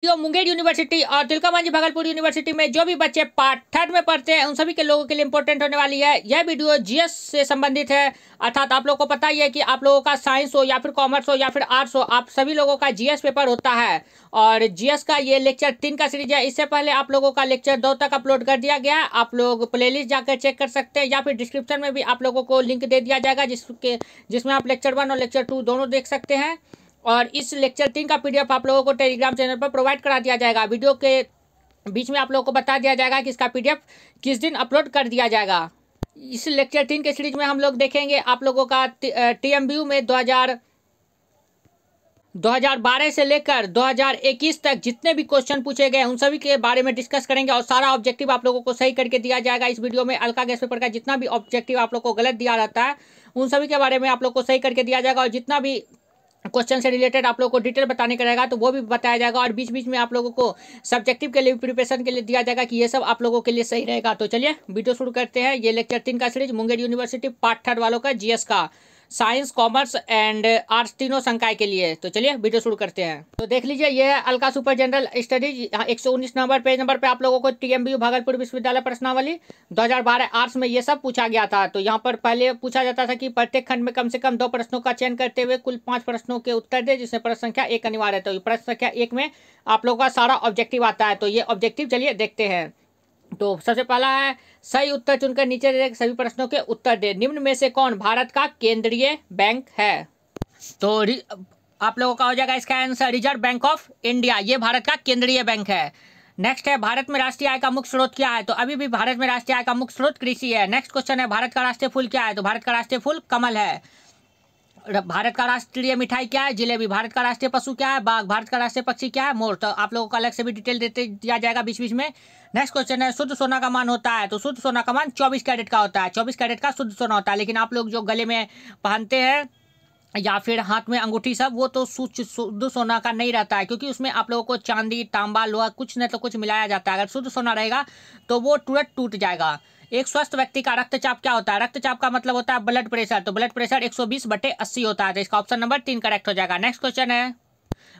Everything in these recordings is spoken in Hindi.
जो मुंगेर यूनिवर्सिटी और तिलका मांझी भागलपुर यूनिवर्सिटी में जो भी बच्चे पार्ट थर्ड में पढ़ते हैं उन सभी के लोगों के लिए इंपॉर्टेंट होने वाली है। यह वीडियो जीएस से संबंधित है। अर्थात आप लोगों को पता ही है कि आप लोगों का साइंस हो या फिर कॉमर्स हो या फिर आर्ट्स हो, आप सभी लोगों का जीएस पेपर होता है। और जीएस का ये लेक्चर 3 का सीरीज है। इससे पहले आप लोगों का लेक्चर 2 तक अपलोड कर दिया गया है। आप लोग प्लेलिस्ट जाकर चेक कर सकते हैं या फिर डिस्क्रिप्शन में भी आप लोगों को लिंक दे दिया जाएगा जिसमें आप लेक्चर 1 और लेक्चर 2 दोनों देख सकते हैं। और इस लेक्चर 3 का पीडीएफ आप लोगों को टेलीग्राम चैनल पर प्रोवाइड करा दिया जाएगा। वीडियो के बीच में आप लोगों को बता दिया जाएगा कि इसका पीडीएफ किस दिन अपलोड कर दिया जाएगा। इस लेक्चर 3 के सीरीज में हम लोग देखेंगे आप लोगों का टीएमबीयू में 2012 से लेकर 2021 तक जितने भी क्वेश्चन पूछे गए उन सभी के बारे में डिस्कस करेंगे और सारा ऑब्जेक्टिव आप लोगों को सही करके दिया जाएगा। इस वीडियो में अलका गैस पेपर का जितना भी ऑब्जेक्टिव आप लोग को गलत दिया रहता है उन सभी के बारे में आप लोग को सही करके दिया जाएगा और जितना भी क्वेश्चन से रिलेटेड आप लोगों को डिटेल बताने का रहेगा तो वो भी बताया जाएगा। और बीच बीच में आप लोगों को सब्जेक्टिव के लिए प्रिपरेशन के लिए दिया जाएगा कि ये सब आप लोगों के लिए सही रहेगा। तो चलिए वीडियो शुरू करते हैं। ये लेक्चर 3 का series Munger university part third वालों का जीएस का साइंस कॉमर्स एंड आर्ट्स तीनों संकाय के लिए। तो चलिए वीडियो शुरू करते हैं। तो देख लीजिए ये है अलका सुपर जनरल स्टडीज। यहाँ 119 नंबर पेज नंबर पे आप लोगों को टीएमबीयू भागलपुर विश्वविद्यालय प्रश्नावली 2012 आर्ट्स में ये सब पूछा गया था। तो यहाँ पर पहले पूछा जाता था कि प्रत्येक खंड में कम से कम 2 प्रश्नों का चयन करते हुए कुल 5 प्रश्नों के उत्तर दे, जिसमें प्रश्न संख्या 1 अनिवार्य है। तो प्रश्न संख्या 1 में आप लोगों का सारा ऑब्जेक्टिव आता है। तो ये ऑब्जेक्टिव चलिए देखते हैं। तो सबसे पहला है सही उत्तर चुनकर नीचे सभी प्रश्नों के उत्तर दे। निम्न में से कौन भारत का केंद्रीय बैंक है? तो आप लोगों का हो जाएगा इसका answer reserve bank of India. ये भारत का केंद्रीय बैंक है। नेक्स्ट है भारत में राष्ट्रीय आय का मुख्य स्रोत क्या है? तो अभी भी भारत में राष्ट्रीय आय का मुख्य स्रोत कृषि है। नेक्स्ट क्वेश्चन है भारत का राष्ट्रीय फूल क्या है? तो भारत का राष्ट्रीय फूल कमल है। भारत का राष्ट्रीय मिठाई क्या है? जिलेबी। भारत का राष्ट्रीय पशु क्या है? बाघ। भारत का राष्ट्रीय पक्षी क्या है? मोर। तो आप लोगों को अलग से भी डिटेल दिया जाएगा बीच बीच में। नेक्स्ट क्वेश्चन है शुद्ध सोना का मान होता है? तो शुद्ध सोना का मान 24 कैरेट का होता है। 24 कैरेट का शुद्ध सोना होता है। लेकिन आप लोग जो गले में पहनते हैं या फिर हाथ में अंगूठी सब, वो तो शुद्ध सोना का नहीं रहता है, क्योंकि उसमें आप लोगों को चांदी तांबा लोहा कुछ न तो कुछ मिलाया जाता है। अगर शुद्ध सोना रहेगा तो वो तुरंत टूट जाएगा। एक स्वस्थ व्यक्ति का रक्तचाप क्या होता है? रक्तचाप का मतलब होता है ब्लड प्रेशर। तो ब्लड प्रेशर 120/80 होता है। तो इसका ऑप्शन नंबर 3 करेक्ट हो जाएगा। नेक्स्ट क्वेश्चन है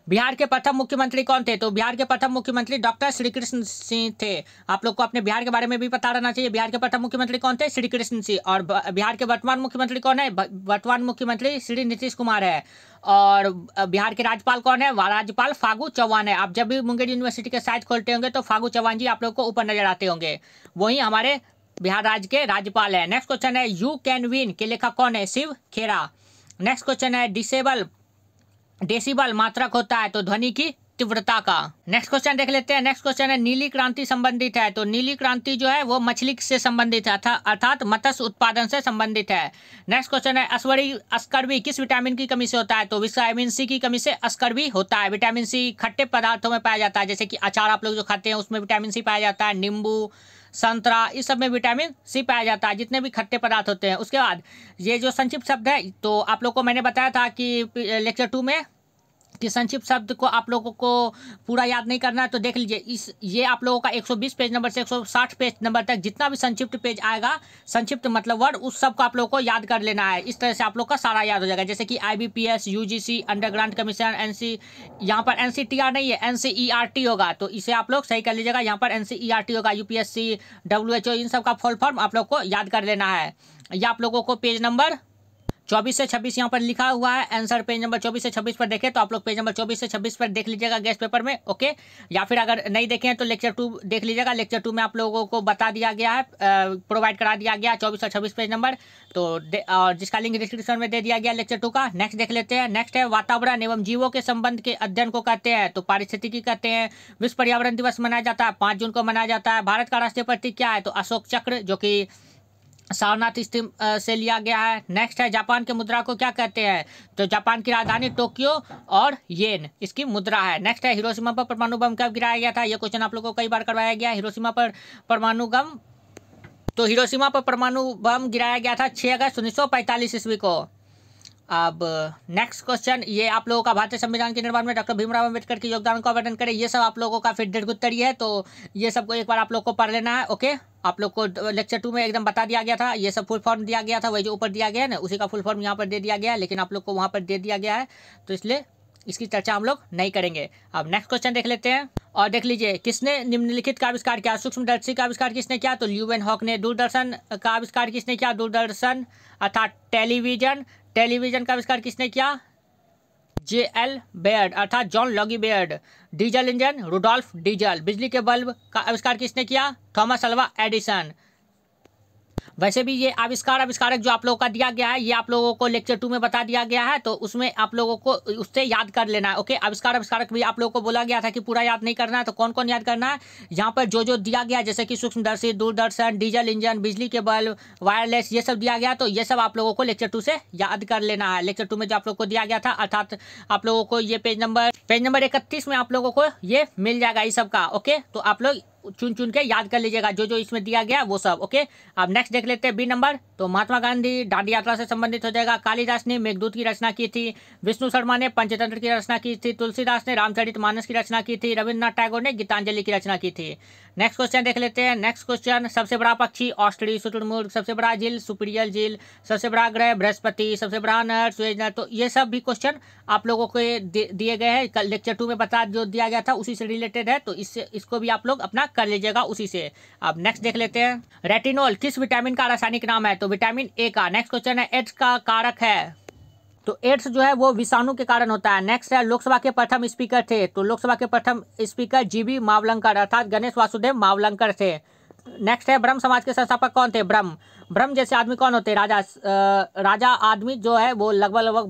बिहार के प्रथम मुख्यमंत्री कौन थे? तो बिहार के प्रथम मुख्यमंत्री डॉक्टर श्री कृष्ण सिंह थे। आप लोग को अपने बिहार के बारे में भी पता रहना चाहिए। बिहार के प्रथम मुख्यमंत्री कौन थे? श्री कृष्ण सिंह। और बिहार के वर्तमान मुख्यमंत्री कौन है? वर्तमान मुख्यमंत्री श्री नीतीश कुमार है। और बिहार के राज्यपाल कौन है? राज्यपाल फागू चौहान है। आप जब भी मुंगेर यूनिवर्सिटी के साइट खोलते होंगे तो फागू चौहान जी आप लोग को ऊपर नजर आते होंगे। वही हमारे बिहार राज्य के राज्यपाल है। नेक्स्ट क्वेश्चन है यू कैन विन के लेखक कौन है? शिव खेरा। नेक्स्ट क्वेश्चन है डेसिबल मात्रक होता है? तो ध्वनि की तीव्रता का। नेक्स्ट क्वेश्चन देख लेते हैं। नेक्स्ट क्वेश्चन है नीली क्रांति संबंधित है? तो नीली क्रांति जो है वो मछली से संबंधित है, अर्थात मत्स्य उत्पादन से संबंधित है। नेक्स्ट क्वेश्चन है अस्कर्वी किस विटामिन की कमी से होता है? तो विटामिन सी की कमी से अस्कर्वी होता है। विटामिन सी खट्टे पदार्थों में पाया जाता है, जैसे कि अचार आप लोग जो खाते हैं उसमें विटामिन सी पाया जाता है, नींबू संतरा इस सब में विटामिन सी पाया जाता है, जितने भी खट्टे पदार्थ होते हैं। उसके बाद ये जो संक्षिप्त शब्द है, तो आप लोग को मैंने बताया था कि लेक्चर 2 में कि संक्षिप्त शब्द को आप लोगों को पूरा याद नहीं करना है। तो देख लीजिए ये आप लोगों का 120 पेज नंबर से 160 पेज नंबर तक जितना भी संक्षिप्त पेज आएगा, संक्षिप्त मतलब वर्ड, उस सब को आप लोगों को याद कर लेना है। इस तरह से आप लोग का सारा याद हो जाएगा, जैसे कि IBPS UGC underground commission NC, यहाँ पर NCTR नहीं है NCERT होगा, तो इसे आप लोग सही कर लीजिएगा। यहाँ पर NCERT होगा। UPSC WHO इन सब का फुल फॉर्म आप लोग को याद कर लेना है। या आप लोगों को पेज नंबर 24 से 26 यहाँ पर लिखा हुआ है। आंसर पेज नंबर 24 से 26 पर देखें तो आप लोग पेज नंबर 24 से 26 पर देख लीजिएगा गेस्ट पेपर में। ओके, या फिर अगर नहीं देखें तो लेक्चर 2 देख लीजिएगा। लेक्चर 2 में आप लोगों को बता दिया गया है, प्रोवाइड करा दिया गया 24 और 26 पेज नंबर, तो और जिसका लिंक डिस्क्रिप्शन में दे दिया गया लेक्चर 2 का। नेक्स्ट देख लेते हैं। नेक्स्ट है वातावरण एवं जीवों के संबंध के अध्ययन को कहते हैं? तो पारिस्थितिकी कहते हैं। विश्व पर्यावरण दिवस मनाया जाता है 5 जून को मनाया जाता है। भारत का राष्ट्रीय प्रतीक क्या है? तो अशोक चक्र, जो कि सारनाथ से लिया गया है। नेक्स्ट है जापान के मुद्रा को क्या कहते हैं? तो जापान की राजधानी टोक्यो और येन इसकी मुद्रा है। नेक्स्ट है हिरोशिमा पर परमाणु बम कब गिराया गया था? यह क्वेश्चन आप लोगों को कई बार करवाया गया। हिरोशिमा पर परमाणु बम, तो हिरोशिमा पर परमाणु बम गिराया गया था 6 अगस्त 1945 ईस्वी को। अब नेक्स्ट क्वेश्चन, ये आप लोगों का भारतीय संविधान के निर्माण में डॉक्टर भीमराव अम्बेडकर के योगदान को वर्णन करें। ये सब आप लोगों का फिर दीर्घोत्तरीय है, तो ये सबको एक बार आप लोग को पढ़ लेना है। ओके, आप लोग को लेक्चर 2 में एकदम बता दिया गया था। ये सब फुल फॉर्म दिया गया था, वही जो ऊपर दिया गया है ना, उसी का फुल फॉर्म यहाँ पर दे दिया गया है, लेकिन आप लोग को वहाँ पर दे दिया गया है, तो इसलिए इसकी चर्चा हम लोग नहीं करेंगे। अब नेक्स्ट क्वेश्चन देख लेते हैं और देख लीजिए, किसने निम्नलिखित का आविष्कार किया? सूक्ष्मदर्शी का आविष्कार किसने किया? तो ल्यूवेनहॉक ने। दूरदर्शन का आविष्कार किसने किया? दूरदर्शन अर्थात टेलीविजन। टेलीविजन का आविष्कार किसने किया? J.L. बेयर्ड अर्थात John Logie Baird. Diesel engine Rudolf Diesel. बिजली के बल्ब का आविष्कार किसने किया? Thomas Alva Edison. वैसे भी ये आविष्कारक जो आप लोगों का दिया गया है, ये आप लोगों को लेक्चर 2 में बता दिया गया है, तो उसमें आप लोगों को उससे याद कर लेना है। ओके, आविष्कारक भी आप लोगों को बोला गया था कि पूरा याद नहीं करना है, तो कौन कौन याद करना है? यहाँ पर जो दिया गया, जैसे कि सूक्ष्मदर्शी, दूरदर्शन, डीजल इंजन, बिजली के बल्ब, वायरलेस, ये सब दिया गया, तो ये सब आप लोगों को लेक्चर 2 से याद कर लेना है। लेक्चर 2 में जो आप लोग को दिया गया था, अर्थात आप लोगों को ये पेज नंबर 31 में आप लोगों को ये मिल जाएगा इस सब का। ओके, तो आप लोग चुन के याद कर लीजिएगा जो इसमें दिया गया वो सब। ओके, अब नेक्स्ट देख लेते हैं बी नंबर। तो महात्मा गांधी दांडी यात्रा से संबंधित हो जाएगा। कालिदास ने मेघदूत की रचना की थी। विष्णु शर्मा ने पंचतंत्र की रचना की थी। तुलसीदास ने रामचरितमानस की रचना की थी। रविन्द्रनाथ टैगोर ने गीतांजलि की रचना की थी। नेक्स्ट क्वेश्चन देख लेते हैं। नेक्स्ट क्वेश्चन, सबसे बड़ा पक्षी ऑस्ट्री शुतुरमुर्ग, सबसे बड़ा झील सुपीरियल झील, सबसे बड़ा ग्रह बृहस्पति, सबसे बड़ा नर सुएज नर। तो ये सब भी क्वेश्चन आप लोगों को दिए गए हैं, लेक्चर 2 में बता जो दिया गया था उसी से रिलेटेड है, तो इसको भी आप लोग अपना कर लीजिएगा उसी से। अब नेक्स्ट देख लेते हैं। रेटिनॉल किस विटामिन का रासायनिक नाम है? तो विटामिन ए का। नेक्स्ट क्वेश्चन है, एड्स का कारक है? तो एड्स जो है वो विषाणु के कारण होता है। नेक्स्ट है, लोकसभा के प्रथम स्पीकर थे? तो लोकसभा के प्रथम स्पीकर जीबी मावलंकर अर्थात गणेश वासुदेव मावलंकर थे। नेक्स्ट है, ब्रह्म समाज के संस्थापक कौन थे? ब्रह्म जैसे आदमी कौन होते हैं? राजा आदमी जो है वो लगभग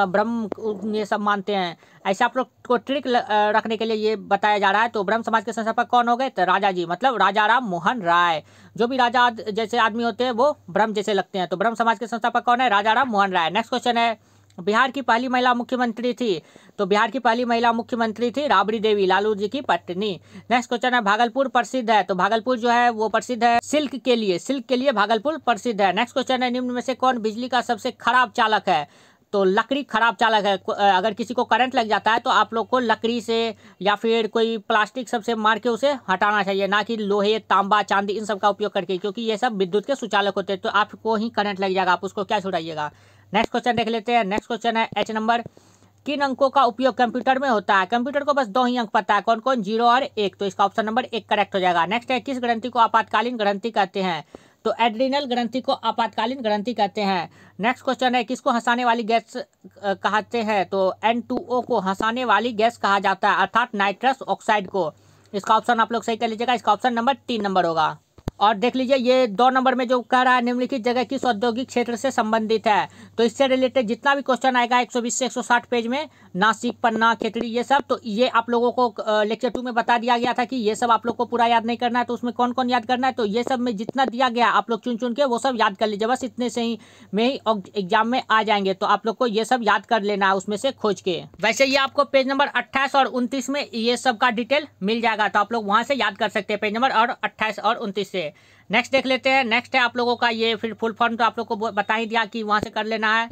ब्रह्म ये सब मानते हैं। ऐसे आप लोग को ट्रिक रखने के लिए ये बताया जा रहा है। तो ब्रह्म समाज के संस्थापक कौन हो गए? तो राजा जी, मतलब राजा राम मोहन राय। जो भी राजा जैसे आदमी होते हैं वो ब्रह्म जैसे लगते हैं। तो ब्रह्म समाज के संस्थापक कौन है? राजा राम मोहन राय। नेक्स्ट क्वेश्चन है, बिहार की पहली महिला मुख्यमंत्री थी? तो बिहार की पहली महिला मुख्यमंत्री थी राबड़ी देवी, लालू जी की पत्नी। नेक्स्ट क्वेश्चन है, भागलपुर प्रसिद्ध है? तो भागलपुर जो है वो प्रसिद्ध है सिल्क के लिए भागलपुर प्रसिद्ध है। नेक्स्ट क्वेश्चन है, निम्न में से कौन बिजली का सबसे खराब चालक है? तो लकड़ी खराब चालक है। अगर किसी को करंट लग जाता है तो आप लोग को लकड़ी से या फिर कोई प्लास्टिक सबसे मार के उसे हटाना चाहिए, ना कि लोहे, तांबा, चांदी इन सब का उपयोग करके, क्योंकि ये सब विद्युत के सुचालक होते हैं, तो आपको ही करंट लग जाएगा, आप उसको क्या छुड़ाइएगा। नेक्स्ट क्वेश्चन देख लेते हैं। नेक्स्ट क्वेश्चन है एच नंबर, किन अंकों का उपयोग कंप्यूटर में होता है? कंप्यूटर को बस 2 ही अंक पता है, कौन कौन? 0 और 1। तो इसका ऑप्शन नंबर 1 करेक्ट हो जाएगा। नेक्स्ट है, किस ग्रंथि को आपातकालीन ग्रंथि कहते हैं? तो एड्रिनल ग्रंथि को आपातकालीन ग्रंथि कहते हैं। नेक्स्ट क्वेश्चन है, किसको हंसाने वाली गैस कहते हैं? तो N2O को हंसाने वाली गैस कहा जाता है, अर्थात नाइट्रस ऑक्साइड को। इसका ऑप्शन आप लोग सही कर लीजिएगा, इसका ऑप्शन नंबर 3 नंबर होगा। और देख लीजिए, ये 2 नंबर में जो कह रहा है, निम्नलिखित जगह किस औद्योगिक क्षेत्र से संबंधित है? तो इससे रिलेटेड जितना भी क्वेश्चन आएगा 120 से 160 पेज में, नासिक, पन्ना, खेतड़ी, ये सब, तो ये आप लोगों को लेक्चर 2 में बता दिया गया था कि ये सब आप लोग को पूरा याद नहीं करना है। तो उसमें कौन कौन याद करना है? तो ये सब में जितना दिया गया आप लोग चुन के वो सब याद कर लीजिए, बस इतने से ही में ही एग्जाम में आ जाएंगे। तो आप लोग को ये सब याद कर लेना है उसमें से खोज के। वैसे ये आपको पेज नंबर 28 और 29 में ये सब का डिटेल मिल जाएगा, तो आप लोग वहां से याद कर सकते हैं, पेज नंबर और 28 और 29 से। नेक्स्ट देख लेते हैं। नेक्स्ट है आप लोगों का ये फिर फुल फॉर्म, तो आप लोग को बता ही दिया कि वहां से कर लेना है,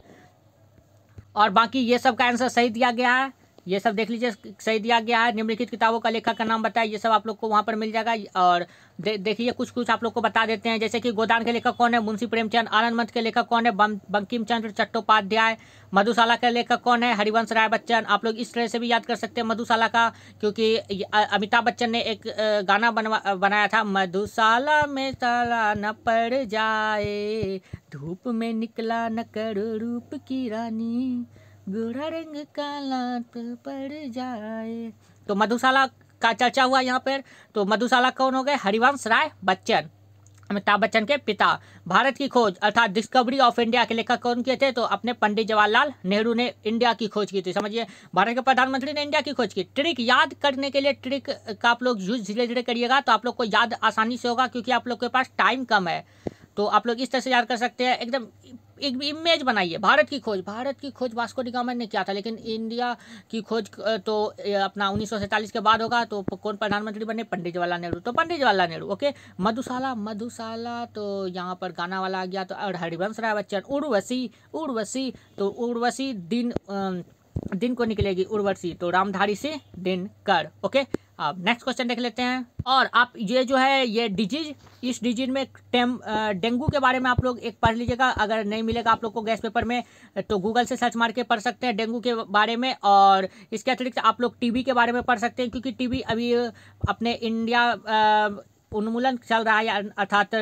और बाकी ये सब का आंसर सही दिया गया है। ये सब देख लीजिए, सही दिया गया है। निम्नलिखित किताबों का लेखक का नाम बताए, ये सब आप लोग को वहाँ पर मिल जाएगा। और देखिए कुछ आप लोग को बता देते हैं, जैसे कि गोदान के लेखक कौन है? मुंशी प्रेमचंद। आनंद मठ के लेखक कौन है? बंकिम चंद्र चट्टोपाध्याय। मधुशाला के लेखक कौन है? हरिवंश राय बच्चन। आप लोग इस तरह से भी याद कर सकते हैं मधुशाला का, क्योंकि अमिताभ बच्चन ने एक गाना बनाया था, मधुशाला में साला न पड़ जाए, धूप में निकला न करो रूप की रानी, गोरा रंग काला तो पड़ जाए। तो मधुशाला का चर्चा हुआ यहाँ पर। तो मधुशाला कौन हो गए? हरिवंश राय बच्चन, अमिताभ बच्चन के पिता। भारत की खोज अर्थात डिस्कवरी ऑफ इंडिया के लेखक कौन के थे? तो अपने पंडित जवाहरलाल नेहरू ने इंडिया की खोज की थी। समझिए, भारत के प्रधानमंत्री ने इंडिया की खोज की। ट्रिक याद करने के लिए, ट्रिक का आप लोग यूज धीरे धीरे करिएगा, तो आप लोग को याद आसानी से होगा, क्योंकि आप लोग के पास टाइम कम है। तो आप लोग इस तरह से याद कर सकते हैं। एकदम एक इमेज बनाइए, भारत की खोज वास्को डी गामा ने किया था, लेकिन इंडिया की खोज तो अपना 1947 के बाद होगा। तो कौन प्रधानमंत्री बने? पंडित जवाहरलाल नेहरू। तो पंडित जवाहरलाल नेहरू। ओके, मधुशाला तो यहाँ पर गाना वाला आ गया। तो और हरिवंश राय बच्चन, उर्वशी तो उर्वशी दिन को निकलेगी उर्वशी, तो रामधारी से दिन कर। ओके, अब नेक्स्ट क्वेश्चन देख लेते हैं। और आप ये जो है ये डिजीज, इस डिजीज में डेंगू के बारे में आप लोग एक पढ़ लीजिएगा। अगर नहीं मिलेगा आप लोग को गैस पेपर में तो गूगल से सर्च मार के पढ़ सकते हैं डेंगू के बारे में। और इसके अतिरिक्त आप लोग टीबी के बारे में पढ़ सकते हैं, क्योंकि टीबी अभी अपने इंडिया उन्मूलन चल रहा है, अर्थात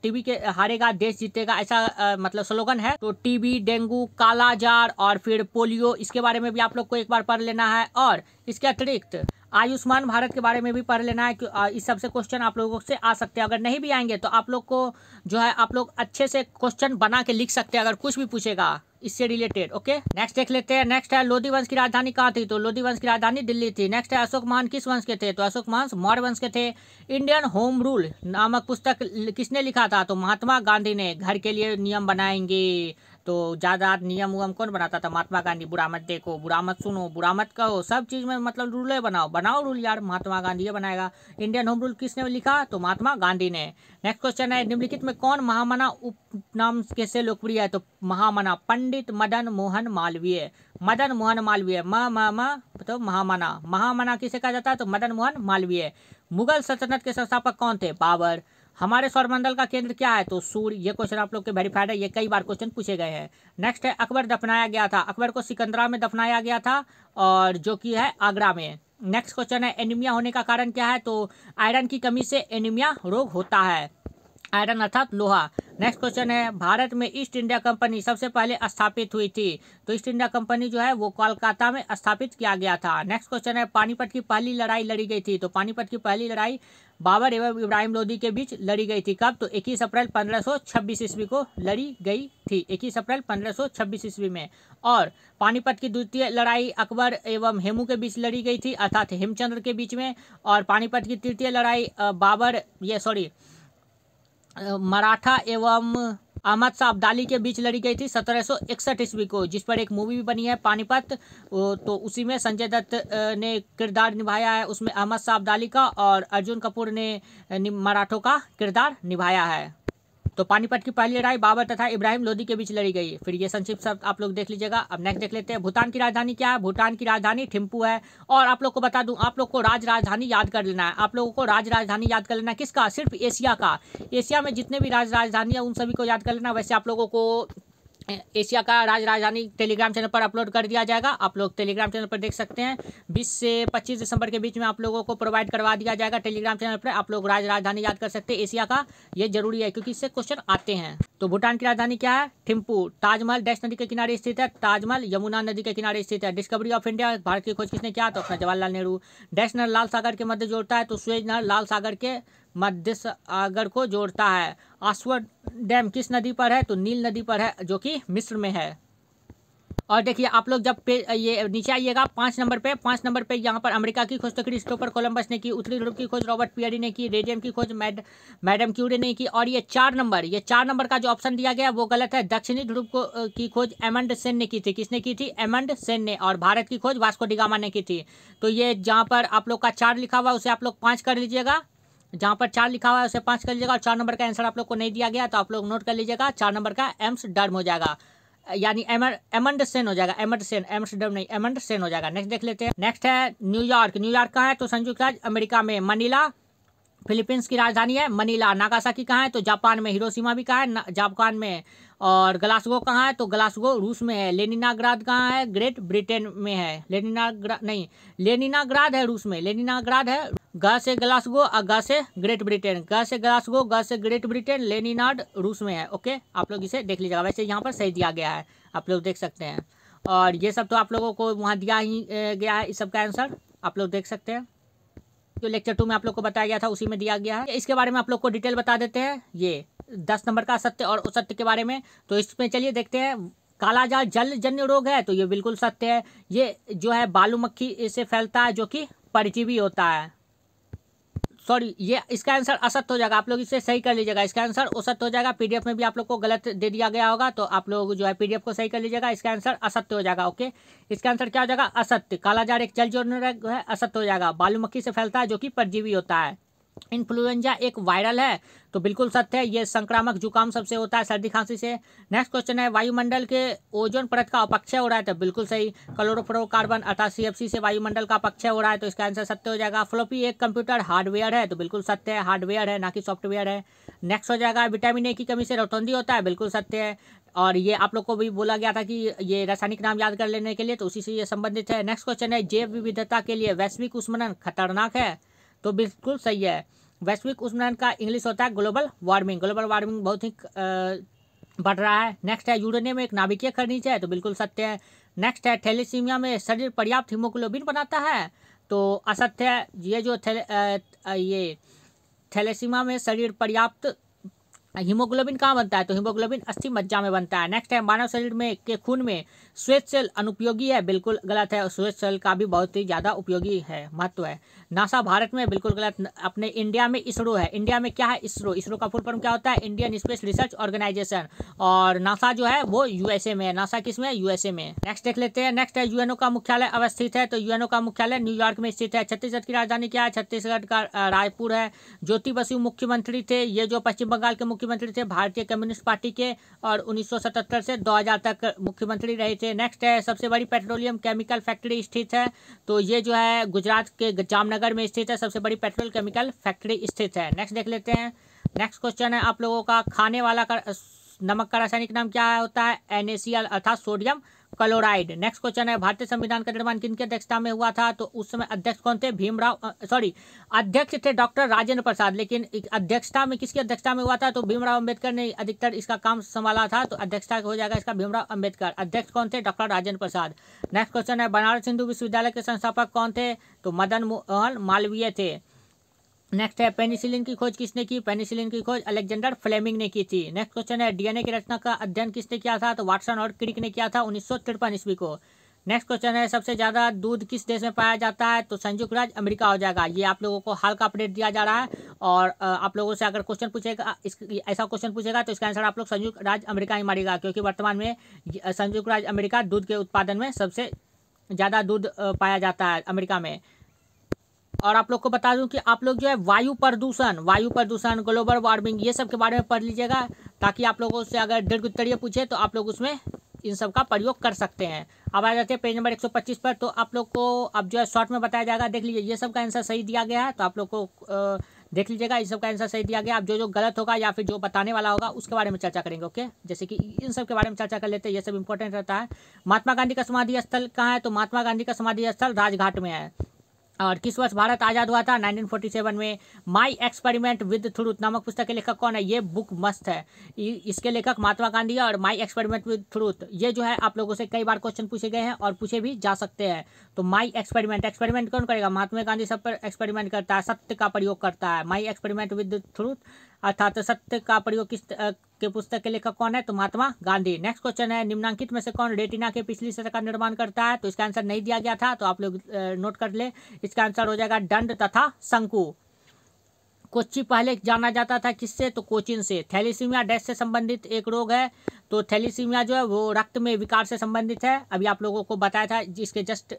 टीबी के हारेगा देश जीतेगा, ऐसा मतलब स्लोगन है। तो टीबी, डेंगू, कालाजार और फिर पोलियो, इसके बारे में भी आप लोग को एक बार पढ़ लेना है। और इसके अतिरिक्त आयुष्मान भारत के बारे में भी पढ़ लेना है। इस सबसे क्वेश्चन आप लोगों से आ सकते हैं। अगर नहीं भी आएंगे तो आप लोग को जो है आप लोग अच्छे से क्वेश्चन बना के लिख सकते हैं अगर कुछ भी पूछेगा इससे रिलेटेड। ओके, नेक्स्ट देख लेते हैं। नेक्स्ट है लोधी वंश की राजधानी कहाँ थी? तो लोधी वंश की राजधानी दिल्ली थी। नेक्स्ट है अशोक महान किस वंश के थे? तो अशोक महान मौर्य वंश के थे। इंडियन होम रूल नामक पुस्तक किसने लिखा था? तो महात्मा गांधी ने। घर के लिए नियम बनाएंगे तो ज़्यादा नियम उयम कौन बनाता था? महात्मा गांधी। बुरा मत देखो, बुरा मत सुनो, बुरा मत कहो, सब चीज़ में मतलब रूल बनाओ रूल यार, महात्मा गांधी ये बनाएगा। इंडियन होम रूल किसने लिखा? तो महात्मा गांधी ने। नेक्स्ट क्वेश्चन है निम्नलिखित में कौन महामना उपनाम कैसे लोकप्रिय है? तो महामना पंडित मदन मोहन मालवीय। मदन मोहन मालवीय, तो महामना किसे कहा जाता है? तो मदन मोहन मालवीय। मुगल सल्तनत के संस्थापक कौन थे? बाबर। हमारे सौरमंडल का केंद्र क्या है? तो सूर्य। ये क्वेश्चन आप लोग के वेरीफाइड है, ये कई बार क्वेश्चन पूछे गए हैं। नेक्स्ट है अकबर दफनाया गया था? अकबर को सिकंदरा में दफनाया गया था, और जो कि है आगरा में। नेक्स्ट क्वेश्चन है एनीमिया होने का कारण क्या है? तो आयरन की कमी से एनीमिया रोग होता है, आयरन अर्थात लोहा। नेक्स्ट क्वेश्चन है भारत में ईस्ट इंडिया कंपनी सबसे पहले स्थापित हुई थी? तो ईस्ट इंडिया कंपनी जो है वो कोलकाता में स्थापित किया गया था। नेक्स्ट क्वेश्चन है पानीपत की पहली लड़ाई लड़ी गई थी? तो पानीपत की पहली लड़ाई बाबर एवं इब्राहिम लोदी के बीच लड़ी गई थी। कब? तो 21 अप्रैल 1526 ईस्वी को लड़ी गई थी, 21 अप्रैल 1526 ईस्वी में। और पानीपत की द्वितीय लड़ाई अकबर एवं हेमू के बीच लड़ी गई थी, अर्थात हेमचंद्र के बीच में। और पानीपत की तृतीय लड़ाई मराठा एवं अहमद शाह अब्दाली के बीच लड़ी गई थी 1761 ईस्वी को, जिस पर एक मूवी भी बनी है पानीपत। तो उसी में संजय दत्त ने किरदार निभाया है उसमें अहमद शाह अब्दाली का, और अर्जुन कपूर ने मराठों का किरदार निभाया है। तो पानीपत की पहली लड़ाई बाबर तथा इब्राहिम लोदी के बीच लड़ी गई। फिर ये संक्षिप्त शब्द आप लोग देख लीजिएगा। अब नेक्स्ट देख लेते हैं भूटान की राजधानी क्या है? भूटान की राजधानी थिम्पू है। और आप लोग को बता दूं, आप लोग को राजधानी याद कर लेना है। आप लोगों को राजधानी याद कर लेना है किसका? सिर्फ एशिया का। एशिया में जितने भी राजधानी है उन सभी को याद कर लेना। वैसे आप लोगों को एशिया का राजधानी टेलीग्राम चैनल पर अपलोड कर दिया जाएगा, आप लोग टेलीग्राम चैनल पर देख सकते हैं। 20 से 25 दिसंबर के बीच में आप लोगों को प्रोवाइड करवा दिया जाएगा टेलीग्राम चैनल पर। आप लोग राजधानी याद कर सकते हैं एशिया का, ये जरूरी है क्योंकि इससे क्वेश्चन आते हैं। तो भूटान की राजधानी क्या है? थिम्पू। ताजमहल डैश नदी के किनारे स्थित है? ताजमहल यमुना नदी के किनारे स्थित है। डिस्कवरी ऑफ इंडिया, भारत की खोज किसने किया? तो अपना जवाहरलाल नेहरू। डैश नहर लाल सागर के मध्य जोड़ता है? तो सुएज नहर लाल सागर के मध्य सागर को जोड़ता है। आसवद डैम किस नदी पर है? तो नील नदी पर है, जो कि मिस्र में है। और देखिए आप लोग जब ये नीचे आइएगा 5 नंबर पे यहाँ पर अमेरिका की खोज तो क्रिस्टोफर कोलंबस ने की, उत्तरी ध्रुव की खोज रॉबर्ट पियरी ने की, रेडियम की खोज मैडम क्यूरी ने की। और ये 4 नंबर का जो ऑप्शन दिया गया वो गलत है। दक्षिणी ध्रुव की खोज एमंडसेन ने की थी। किसने की थी? एमंडसेन ने। और भारत की खोज वास्को डी गामा ने की थी। तो ये जहाँ पर आप लोग का 4 लिखा हुआ उसे आप लोग 5 कर लीजिएगा, जहाँ पर 4 लिखा हुआ है उसे 5 कर लीजिएगा। और 4 नंबर का आंसर आप लोग को नहीं दिया गया तो आप लोग नोट कर लीजिएगा। 4 नंबर का एम्स्टर्डम हो जाएगा, यानी एमंडसेन हो जाएगा। एम्स्टर्डम नहीं, एमंडसेन हो जाएगा। नेक्स्ट देख लेते हैं। नेक्स्ट है न्यूयॉर्क। न्यूयॉर्क कहाँ है? तो संयुक्त राज्य अमेरिका में। मनीला फिलीपींस की राजधानी है मनीला। नागासाकी कहाँ है? तो जापान में। हिरोशिमा भी कहाँ है? जापान में। और ग्लासगो कहाँ है? तो ग्लासगो रूस में है। लेनिनग्राद कहाँ है? ग्रेट ब्रिटेन में है। लेनिनग्राद है रूस में। लेनिनग्राद है। ग से ग्लासगो और ग से ग्रेट ब्रिटेन। ग से ग्लासगो, ग से ग्रेट ब्रिटेन, लेनिनार्ड रूस में है। ओके, आप लोग इसे देख लीजिएगा। वैसे यहाँ पर सही दिया गया है, आप लोग देख सकते हैं। और ये सब तो आप लोगों को वहाँ दिया ही गया है, इस सब का आंसर आप लोग देख सकते हैं। जो लेक्चर 2 में आप लोग को बताया गया था उसी में दिया गया है। इसके बारे में आप लोग को डिटेल बता देते हैं, ये 10 नंबर का सत्य और असत्य के बारे में। तो इसमें चलिए देखते हैं। कालाजार जलजन्य रोग है? तो ये बिल्कुल सत्य है। ये जो है बालू मक्खी से फैलता है, जो कि परजीवी होता है। सॉरी, ये इसका आंसर असत्य हो जाएगा। आप लोग इसे सही कर लीजिएगा, इसका आंसर असत्य हो जाएगा। पीडीएफ में भी आप लोग को गलत दे दिया गया होगा, तो आप लोग जो है पीडीएफ को सही कर लीजिएगा। इसका आंसर असत्य हो जाएगा। ओके, इसका आंसर क्या हो जाएगा? असत्य। कालाजार एक जलजन्य रोग है, असत्य हो जाएगा। बालू मक्खी से फैलता है, जो कि परजीवी होता है। इन्फ्लुएंजा एक वायरल है, तो बिल्कुल सत्य है, ये संक्रामक जुकाम सबसे होता है सर्दी खांसी से। नेक्स्ट क्वेश्चन है वायुमंडल के ओजोन परत का अपक्षय हो रहा है, तो बिल्कुल सही, क्लोरोफ्लोरोकार्बन अर्थात CFC से वायुमंडल का अपक्षय हो रहा है, तो इसका आंसर सत्य हो जाएगा। फ्लोपी एक कंप्यूटर हार्डवेयर है, तो बिल्कुल सत्य है, हार्डवेयर है ना कि सॉफ्टवेयर है। नेक्स्ट हो जाएगा विटामिन ए की कमी से रोटोंडी होता है, बिल्कुल सत्य है, और ये आप लोग को भी बोला गया था कि ये रासायनिक नाम याद कर लेने के लिए, तो उसी से ये संबंधित है। नेक्स्ट क्वेश्चन है जैव विविधता के लिए वैश्विक उष्मन खतरनाक है, तो बिल्कुल सही है। वैश्विक उष्णन का इंग्लिश होता है ग्लोबल वार्मिंग, ग्लोबल वार्मिंग बहुत ही बढ़ रहा है। नेक्स्ट है यूरेनियम एक नाभिकीय खनिज है, तो बिल्कुल सत्य है। नेक्स्ट है थैलेसीमिया में शरीर पर्याप्त हीमोग्लोबिन बनाता है, तो असत्य है, ये जो ये थैलेसीमिया में शरीर पर्याप्त हीमोग्लोबिन कहाँ बनता है, तो हीमोग्लोबिन अस्थि मज्जा में बनता है। नेक्स्ट है मानव शरीर में के खून में श्वेत सेल अनुपयोगी है, बिल्कुल गलत है, श्वेत सेल का भी बहुत ही ज़्यादा उपयोगी है, महत्व है। नासा भारत में, बिल्कुल गलत। अपने इंडिया में इसरो है, इंडिया में क्या है, इसरो, इसरो का फुल फॉर्म क्या होता है, इंडियन स्पेस रिसर्च ऑर्गेनाइजेशन, और नासा जो है वो USA में है, नासा किस में, USA में। नेक्स्ट देख लेते हैं। नेक्स्ट है यूएनओ का मुख्यालय अवस्थित है, तो यूएनओ का मुख्यालय न्यूयॉर्क में स्थित है। छत्तीसगढ़ की राजधानी क्या है, छत्तीसगढ़ का रायपुर है। ज्योति बसु मुख्यमंत्री थे, ये जो पश्चिम बंगाल के मुख्यमंत्री थे भारतीय कम्युनिस्ट पार्टी के, और 1977 से 2000 तक मुख्यमंत्री रहे थे। नेक्स्ट है सबसे बड़ी पेट्रोलियम केमिकल फैक्ट्री स्थित है, तो ये जो है गुजरात के जामनगर में स्थित है, सबसे बड़ी पेट्रोल केमिकल फैक्ट्री स्थित है। नेक्स्ट देख लेते हैं। नेक्स्ट क्वेश्चन है आप लोगों का खाने वाला नमक का रासायनिक नाम क्या होता है, NaCl अर्थात सोडियम क्लोराइड। नेक्स्ट क्वेश्चन है भारतीय संविधान का निर्माण किनकी अध्यक्षता में हुआ था, तो उस समय अध्यक्ष कौन थे, अध्यक्ष थे डॉक्टर राजेंद्र प्रसाद, लेकिन अध्यक्षता में किसकी अध्यक्षता में हुआ था, तो भीमराव अंबेडकर ने अधिकतर इसका काम संभाला था, तो अध्यक्षता हो जाएगा इसका भीमराव अंबेडकर। अध्यक्ष कौन थे, doctor Rajendra Prasad. Next question है बनारस हिंदू विश्वविद्यालय के संस्थापक कौन थे, तो मदन मोहन मालवीय थे। नेक्स्ट है पेनिसिलिन की खोज किसने की, पेनिसिलिन की खोज अलेक्जेंडर फ्लेमिंग ने की थी। नेक्स्ट क्वेश्चन है DNA की रचना का अध्ययन किसने किया था, तो वाटसन और क्रिक ने किया था 1953 ईस्वी को। नेक्स्ट क्वेश्चन है सबसे ज़्यादा दूध किस देश में पाया जाता है, तो संयुक्त राज्य अमेरिका हो जाएगा। ये आप लोगों को हाल का अपडेट दिया जा रहा है, और आप लोगों से अगर क्वेश्चन पूछेगा ऐसा क्वेश्चन पूछेगा तो इसका आंसर आप लोग संयुक्त राज्य अमेरिका ही मारिएगा, क्योंकि वर्तमान में संयुक्त राज्य अमेरिका दूध के उत्पादन में सबसे ज़्यादा दूध पाया जाता है अमेरिका में। और आप लोग को बता दूं कि आप लोग जो है वायु प्रदूषण ग्लोबल वार्मिंग ये सब के बारे में पढ़ लीजिएगा, ताकि आप लोगों से अगर दीर्घ उत्तरीय पूछे तो आप लोग उसमें इन सब का प्रयोग कर सकते हैं। अब आ जाते हैं पेज नंबर 125 पर, तो आप लोग को अब जो है शॉर्ट में बताया जाएगा, देख लीजिए ये सब का आंसर सही दिया गया है, तो आप लोग को देख लीजिएगा, इस सब का आंसर सही दिया गया। अब जो गलत होगा या फिर जो बताने वाला होगा उसके बारे में चर्चा करेंगे, ओके। जैसे कि इन सब के बारे में चर्चा कर लेते हैं, ये सब इंपॉर्टेंट रहता है। महात्मा गांधी का समाधि स्थल कहाँ है, तो महात्मा गांधी का समाधि स्थल राजघाट में है। और किस वर्ष भारत आज़ाद हुआ था, 1947 में। माई एक्सपेरिमेंट विद ट्रूथ नामक पुस्तक के लेखक कौन है, ये बुक मस्त है, इसके लेखक महात्मा गांधी है। और माई एक्सपेरिमेंट विद ट्रूथ ये जो है आप लोगों से कई बार क्वेश्चन पूछे गए हैं और पूछे भी जा सकते हैं। तो माई एक्सपेरिमेंट कौन करेगा, महात्मा गांधी सब पर एक्सपेरिमेंट करता है, सत्य का प्रयोग करता है। माई एक्सपेरिमेंट विद ट्रूथ अर्थात सत्य का प्रयोग किस के पुस्तक के लेखक कौन है, तो महात्मा गांधी। नेक्स्ट क्वेश्चन है निम्नांकित में से कौन रेटिना के पिछली सतह का निर्माण करता है, तो इसका आंसर नहीं दिया गया था, तो आप लोग नोट कर ले। इसका आंसर हो जाएगा दंड तथा शंकु। कोच्चि पहले जाना जाता था किससे, तो कोचिन से। थैलीसीमिया डैश से संबंधित एक रोग है, तो थैलीसीमिया जो है वो रक्त में विकार से संबंधित है, अभी आप लोगों को बताया था जिसके जस्ट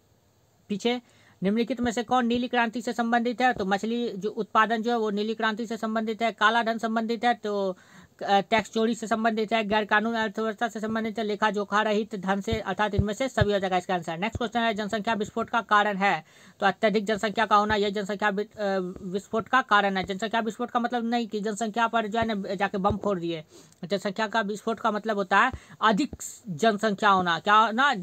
पीछे। निम्नलिखित में से कौन नीली क्रांति से संबंधित है, तो मछली जो उत्पादन जो है वो नीली क्रांति से संबंधित है। काला धन संबंधित है, तो टैक्स चोरी से संबंधित है। गैर कानूनी अर्थव्यवस्था से संबंधित है, लेखा जोखा रहित धन से, अर्थात इनमें से सभी हो जाएगा इसका आंसर। नेक्स्ट क्वेश्चन है जनसंख्या विस्फोट का कारण है, तो अत्यधिक जनसंख्या का होना यह जनसंख्या विस्फोट का कारण है। जनसंख्या विस्फोट का मतलब नहीं कि जनसंख्या पर जो है ना जाके बम फोड़ दिए, जनसंख्या का विस्फोट का मतलब होता है अधिक जनसंख्या होना, क्या होना,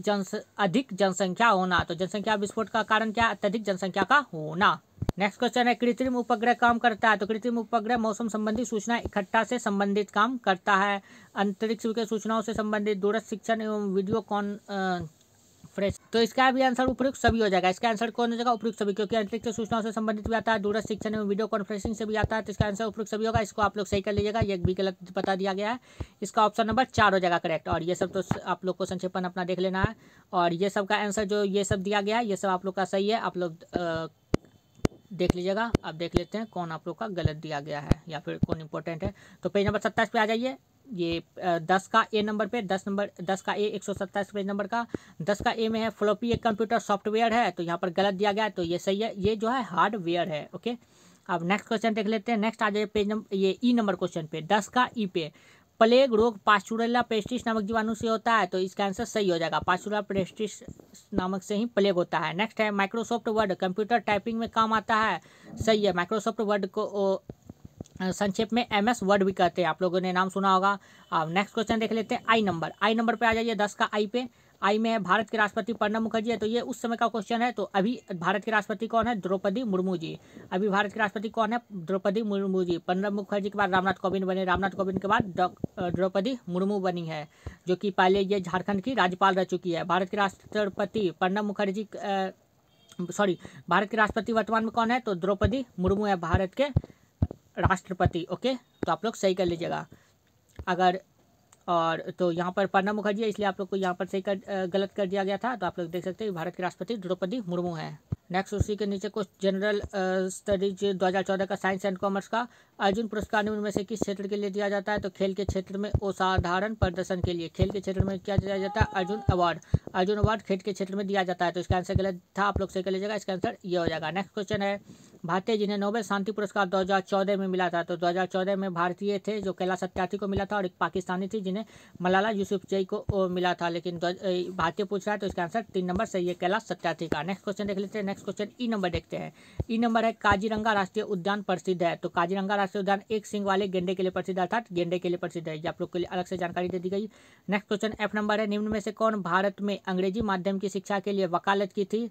अधिक जनसंख्या होना। तो जनसंख्या विस्फोट का कारण क्या, अत्यधिक जनसंख्या का होना। नेक्स्ट क्वेश्चन है कृत्रिम उपग्रह काम करता है, तो कृत्रिम उपग्रह मौसम संबंधी सूचना इकट्ठा से संबंधित काम करता है। अंतरिक्ष के सूचनाओं से संबंधित दूरस्थ शिक्षण एवं वीडियो कॉन्फ्रेंस, तो इसका भी आंसर उपयुक्त सभी हो जाएगा। इसका आंसर कौन हो जाएगा, उपयुक्त सभी, क्योंकि अंतरिक्ष सूचनाओं से संबंधित भी आता है, दूरस्थ शिक्षण एवं वीडियो कॉन्फ्रेंसिंग से भी आता है, तो इसका आंसर उपयुक्त सभी होगा। इसको आप लोग सही कर लीजिएगा, ये भी गलत बता दिया गया है, इसका ऑप्शन नंबर 4 हो जाएगा करेक्ट। और ये सब तो आप लोग को संक्षेपण अपना देख लेना है, और ये सब का आंसर जो ये सब दिया गया है ये सब आप लोग का सही है, आप लोग देख लीजिएगा। अब देख लेते हैं कौन आप लोग का गलत दिया गया है या फिर कौन इंपॉर्टेंट है। तो पेज नंबर 27 पे आ जाइए, ये 10 का ए नंबर पे, 10 का ए 127 पेज नंबर का 10 का ए में है फ्लॉपी एक कंप्यूटर सॉफ्टवेयर है, तो यहाँ पर गलत दिया गया है, तो ये सही है, ये जो है हार्डवेयर है, ओके। अब नेक्स्ट क्वेश्चन देख लेते हैं। नेक्स्ट आ जाइए पेज नंबर ये ई नंबर क्वेश्चन पे 10 का ई पे। प्लेग रोग पास्चुरेला पेस्टिस नामक जीवाणु से होता है, तो इसका आंसर सही हो जाएगा। पास्चुरेला पेस्टिस नामक से ही प्लेग होता है। नेक्स्ट है माइक्रोसॉफ्ट वर्ड कंप्यूटर टाइपिंग में काम आता है, सही है। माइक्रोसॉफ्ट वर्ड को संक्षेप में MS वर्ड भी कहते हैं, आप लोगों ने नाम सुना होगा। अब नेक्स्ट क्वेश्चन देख लेते हैं आई नंबर पे आ जाइए 10 का आई पे। आई में है भारत के राष्ट्रपति प्रणब मुखर्जी है, तो ये उस समय का क्वेश्चन है। तो अभी भारत के राष्ट्रपति कौन है? द्रौपदी मुर्मू जी। अभी भारत के राष्ट्रपति कौन है? द्रौपदी मुर्मू जी। प्रणब मुखर्जी के बाद रामनाथ कोविंद बने, रामनाथ कोविंद के बाद द्रौपदी मुर्मू बनी है, जो कि पहले ये झारखंड की राज्यपाल रह चुकी है। भारत के राष्ट्रपति प्रणब मुखर्जी भारत के राष्ट्रपति वर्तमान में कौन है? तो द्रौपदी मुर्मू है भारत के राष्ट्रपति। ओके, तो आप लोग सही कर लीजिएगा। अगर और तो यहाँ पर प्रणब मुखर्जी है, इसलिए आप लोग को यहाँ पर गलत कर दिया गया था। तो आप लोग देख सकते हैं भारत के राष्ट्रपति द्रौपदी मुर्मू है। नेक्स्ट उसी के नीचे कुछ जनरल स्टडीज 2014 का साइंस एंड कॉमर्स का अर्जुन पुरस्कार निम्न में से किस क्षेत्र के लिए दिया जाता है? तो खेल के क्षेत्र में असाधारण प्रदर्शन के लिए खेल के क्षेत्र में क्या दिया जाता है? अर्जुन अवार्ड खेल के क्षेत्र में दिया जाता है। तो इसका आंसर गलत था, आप लोग सही कर लीजिएगा। इसका आंसर ये हो जाएगा। नेक्स्ट क्वेश्चन है भारतीय जिन्हें नोबेल शांति पुरस्कार 2014 में मिला था। तो 2014 में भारतीय थे जो कैलाश सत्यार्थी को मिला था, और एक पाकिस्तानी थी जिन्हें मलाला यूसुफजई को मिला था, लेकिन भारतीय पूछ रहा है, तो इसका आंसर 3 नंबर सही है, कैलाश सत्यार्थी का। नेक्स्ट क्वेश्चन देख लेते हैं। नेक्स्ट क्वेश्चन ई नंबर देखते हैं। ई नंबर है काजीरंगा राष्ट्रीय उद्यान प्रसिद्ध है। तो काजीरंगा राष्ट्रीय उद्यान एक सिंग वाले गेंडे के लिए प्रसिद्ध, अर्थात गेंडे के लिए प्रसिद्ध है। ये आप लोग के लिए अलग से जानकारी दे दी गई। नेक्स्ट क्वेश्चन एफ नंबर है निम्न में से कौन भारत में अंग्रेजी माध्यम की शिक्षा के लिए वकालत की थी?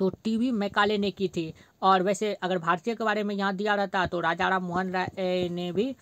तो टीवी मैकाले ने की थी। और वैसे अगर भारतीय के बारे में यहाँ दिया रहता तो राजा राम मोहन राय ने भी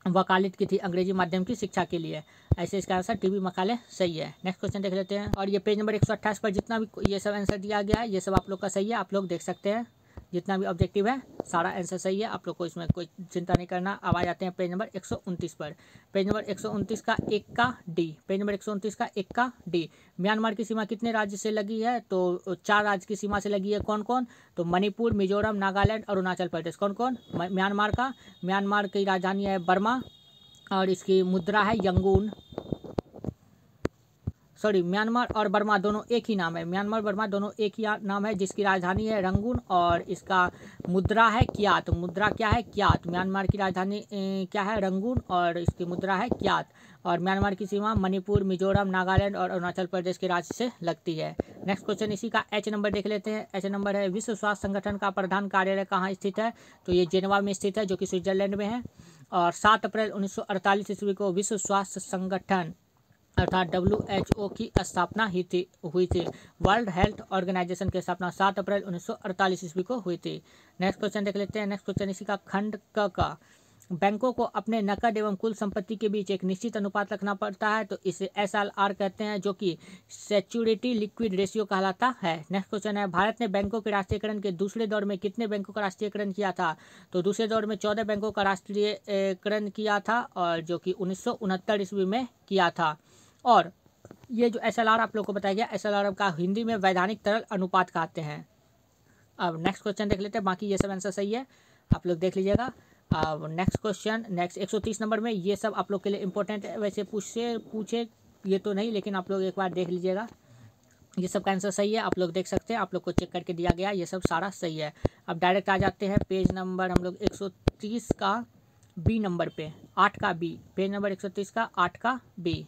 वकालत की थी अंग्रेजी माध्यम की शिक्षा के लिए। ऐसे इसका आंसर टीवी मैकाले सही है। नेक्स्ट क्वेश्चन देख लेते हैं। और ये पेज नंबर 128 पर जितना भी ये सब आंसर दिया गया है, ये सब आप लोग का सही है। आप लोग देख सकते हैं जितना भी ऑब्जेक्टिव है सारा आंसर सही है, आप लोग को इसमें कोई चिंता नहीं करना। अब आ जाते हैं पेज नंबर 129 पर। पेज नंबर 129 का 1 का डी। पेज नंबर 129 का 1 का डी। म्यांमार की सीमा कितने राज्य से लगी है? तो 4 राज्य की सीमा से लगी है। कौन कौन? तो मणिपुर, मिजोरम, नागालैंड, अरुणाचल प्रदेश। कौन कौन? म्यांमार की राजधानी है बर्मा, और इसकी मुद्रा है यंगून। म्यांमार और बर्मा दोनों एक ही नाम है। म्यांमार बर्मा दोनों एक ही नाम है, जिसकी राजधानी है रंगून, और इसका मुद्रा है क्यात। मुद्रा क्या है? क्यात। म्यांमार की राजधानी क्या है? रंगून, और इसकी मुद्रा है क्यात। और म्यांमार की सीमा मणिपुर, मिजोरम, नागालैंड और अरुणाचल प्रदेश के राज्य से लगती है। नेक्स्ट क्वेश्चन इसी का एच नंबर देख लेते हैं। एच नंबर है विश्व स्वास्थ्य संगठन का प्रधान कार्यालय कहाँ स्थित है? तो ये जेनेवा में स्थित है, जो कि स्विट्जरलैंड में है। और 7 अप्रैल 1948 ईस्वी को विश्व स्वास्थ्य संगठन अर्थात WHO की स्थापना हुई थी। वर्ल्ड हेल्थ ऑर्गेनाइजेशन की स्थापना 7 अप्रैल 1948 ईस्वी को हुई थी। नेक्स्ट क्वेश्चन देख लेते हैं। नेक्स्ट क्वेश्चन इसी का खंड क का बैंकों को अपने नकद एवं कुल संपत्ति के बीच एक निश्चित अनुपात रखना पड़ता है, तो इसे SLR कहते हैं, जो कि सिक्योरिटी लिक्विड रेशियो कहलाता है। नेक्स्ट क्वेश्चन है भारत ने बैंकों के राष्ट्रीयकरण के दूसरे दौर में कितने बैंकों का राष्ट्रीयकरण किया था? तो दूसरे दौर में 14 बैंकों का राष्ट्रीयकरण किया था, और जो कि 1969 ईस्वी में किया था। और ये जो SLR आप लोग को बताया गया, SLR का हिंदी में वैधानिक तरल अनुपात कहते हैं। अब नेक्स्ट क्वेश्चन देख लेते हैं। बाकी ये सब आंसर सही है, आप लोग देख लीजिएगा। अब नेक्स्ट क्वेश्चन 130 नंबर में ये सब आप लोग के लिए इंपॉर्टेंट है। वैसे पूछे ये तो नहीं, लेकिन आप लोग एक बार देख लीजिएगा। ये सब का आंसर सही है, आप लोग देख सकते हैं, आप लोग को चेक करके दिया गया, ये सब सारा सही है। अब डायरेक्ट आ जाते हैं पेज नंबर हम लोग 130 का बी नंबर पे, 8 का बी। पेज नंबर 130 का 8 का बी।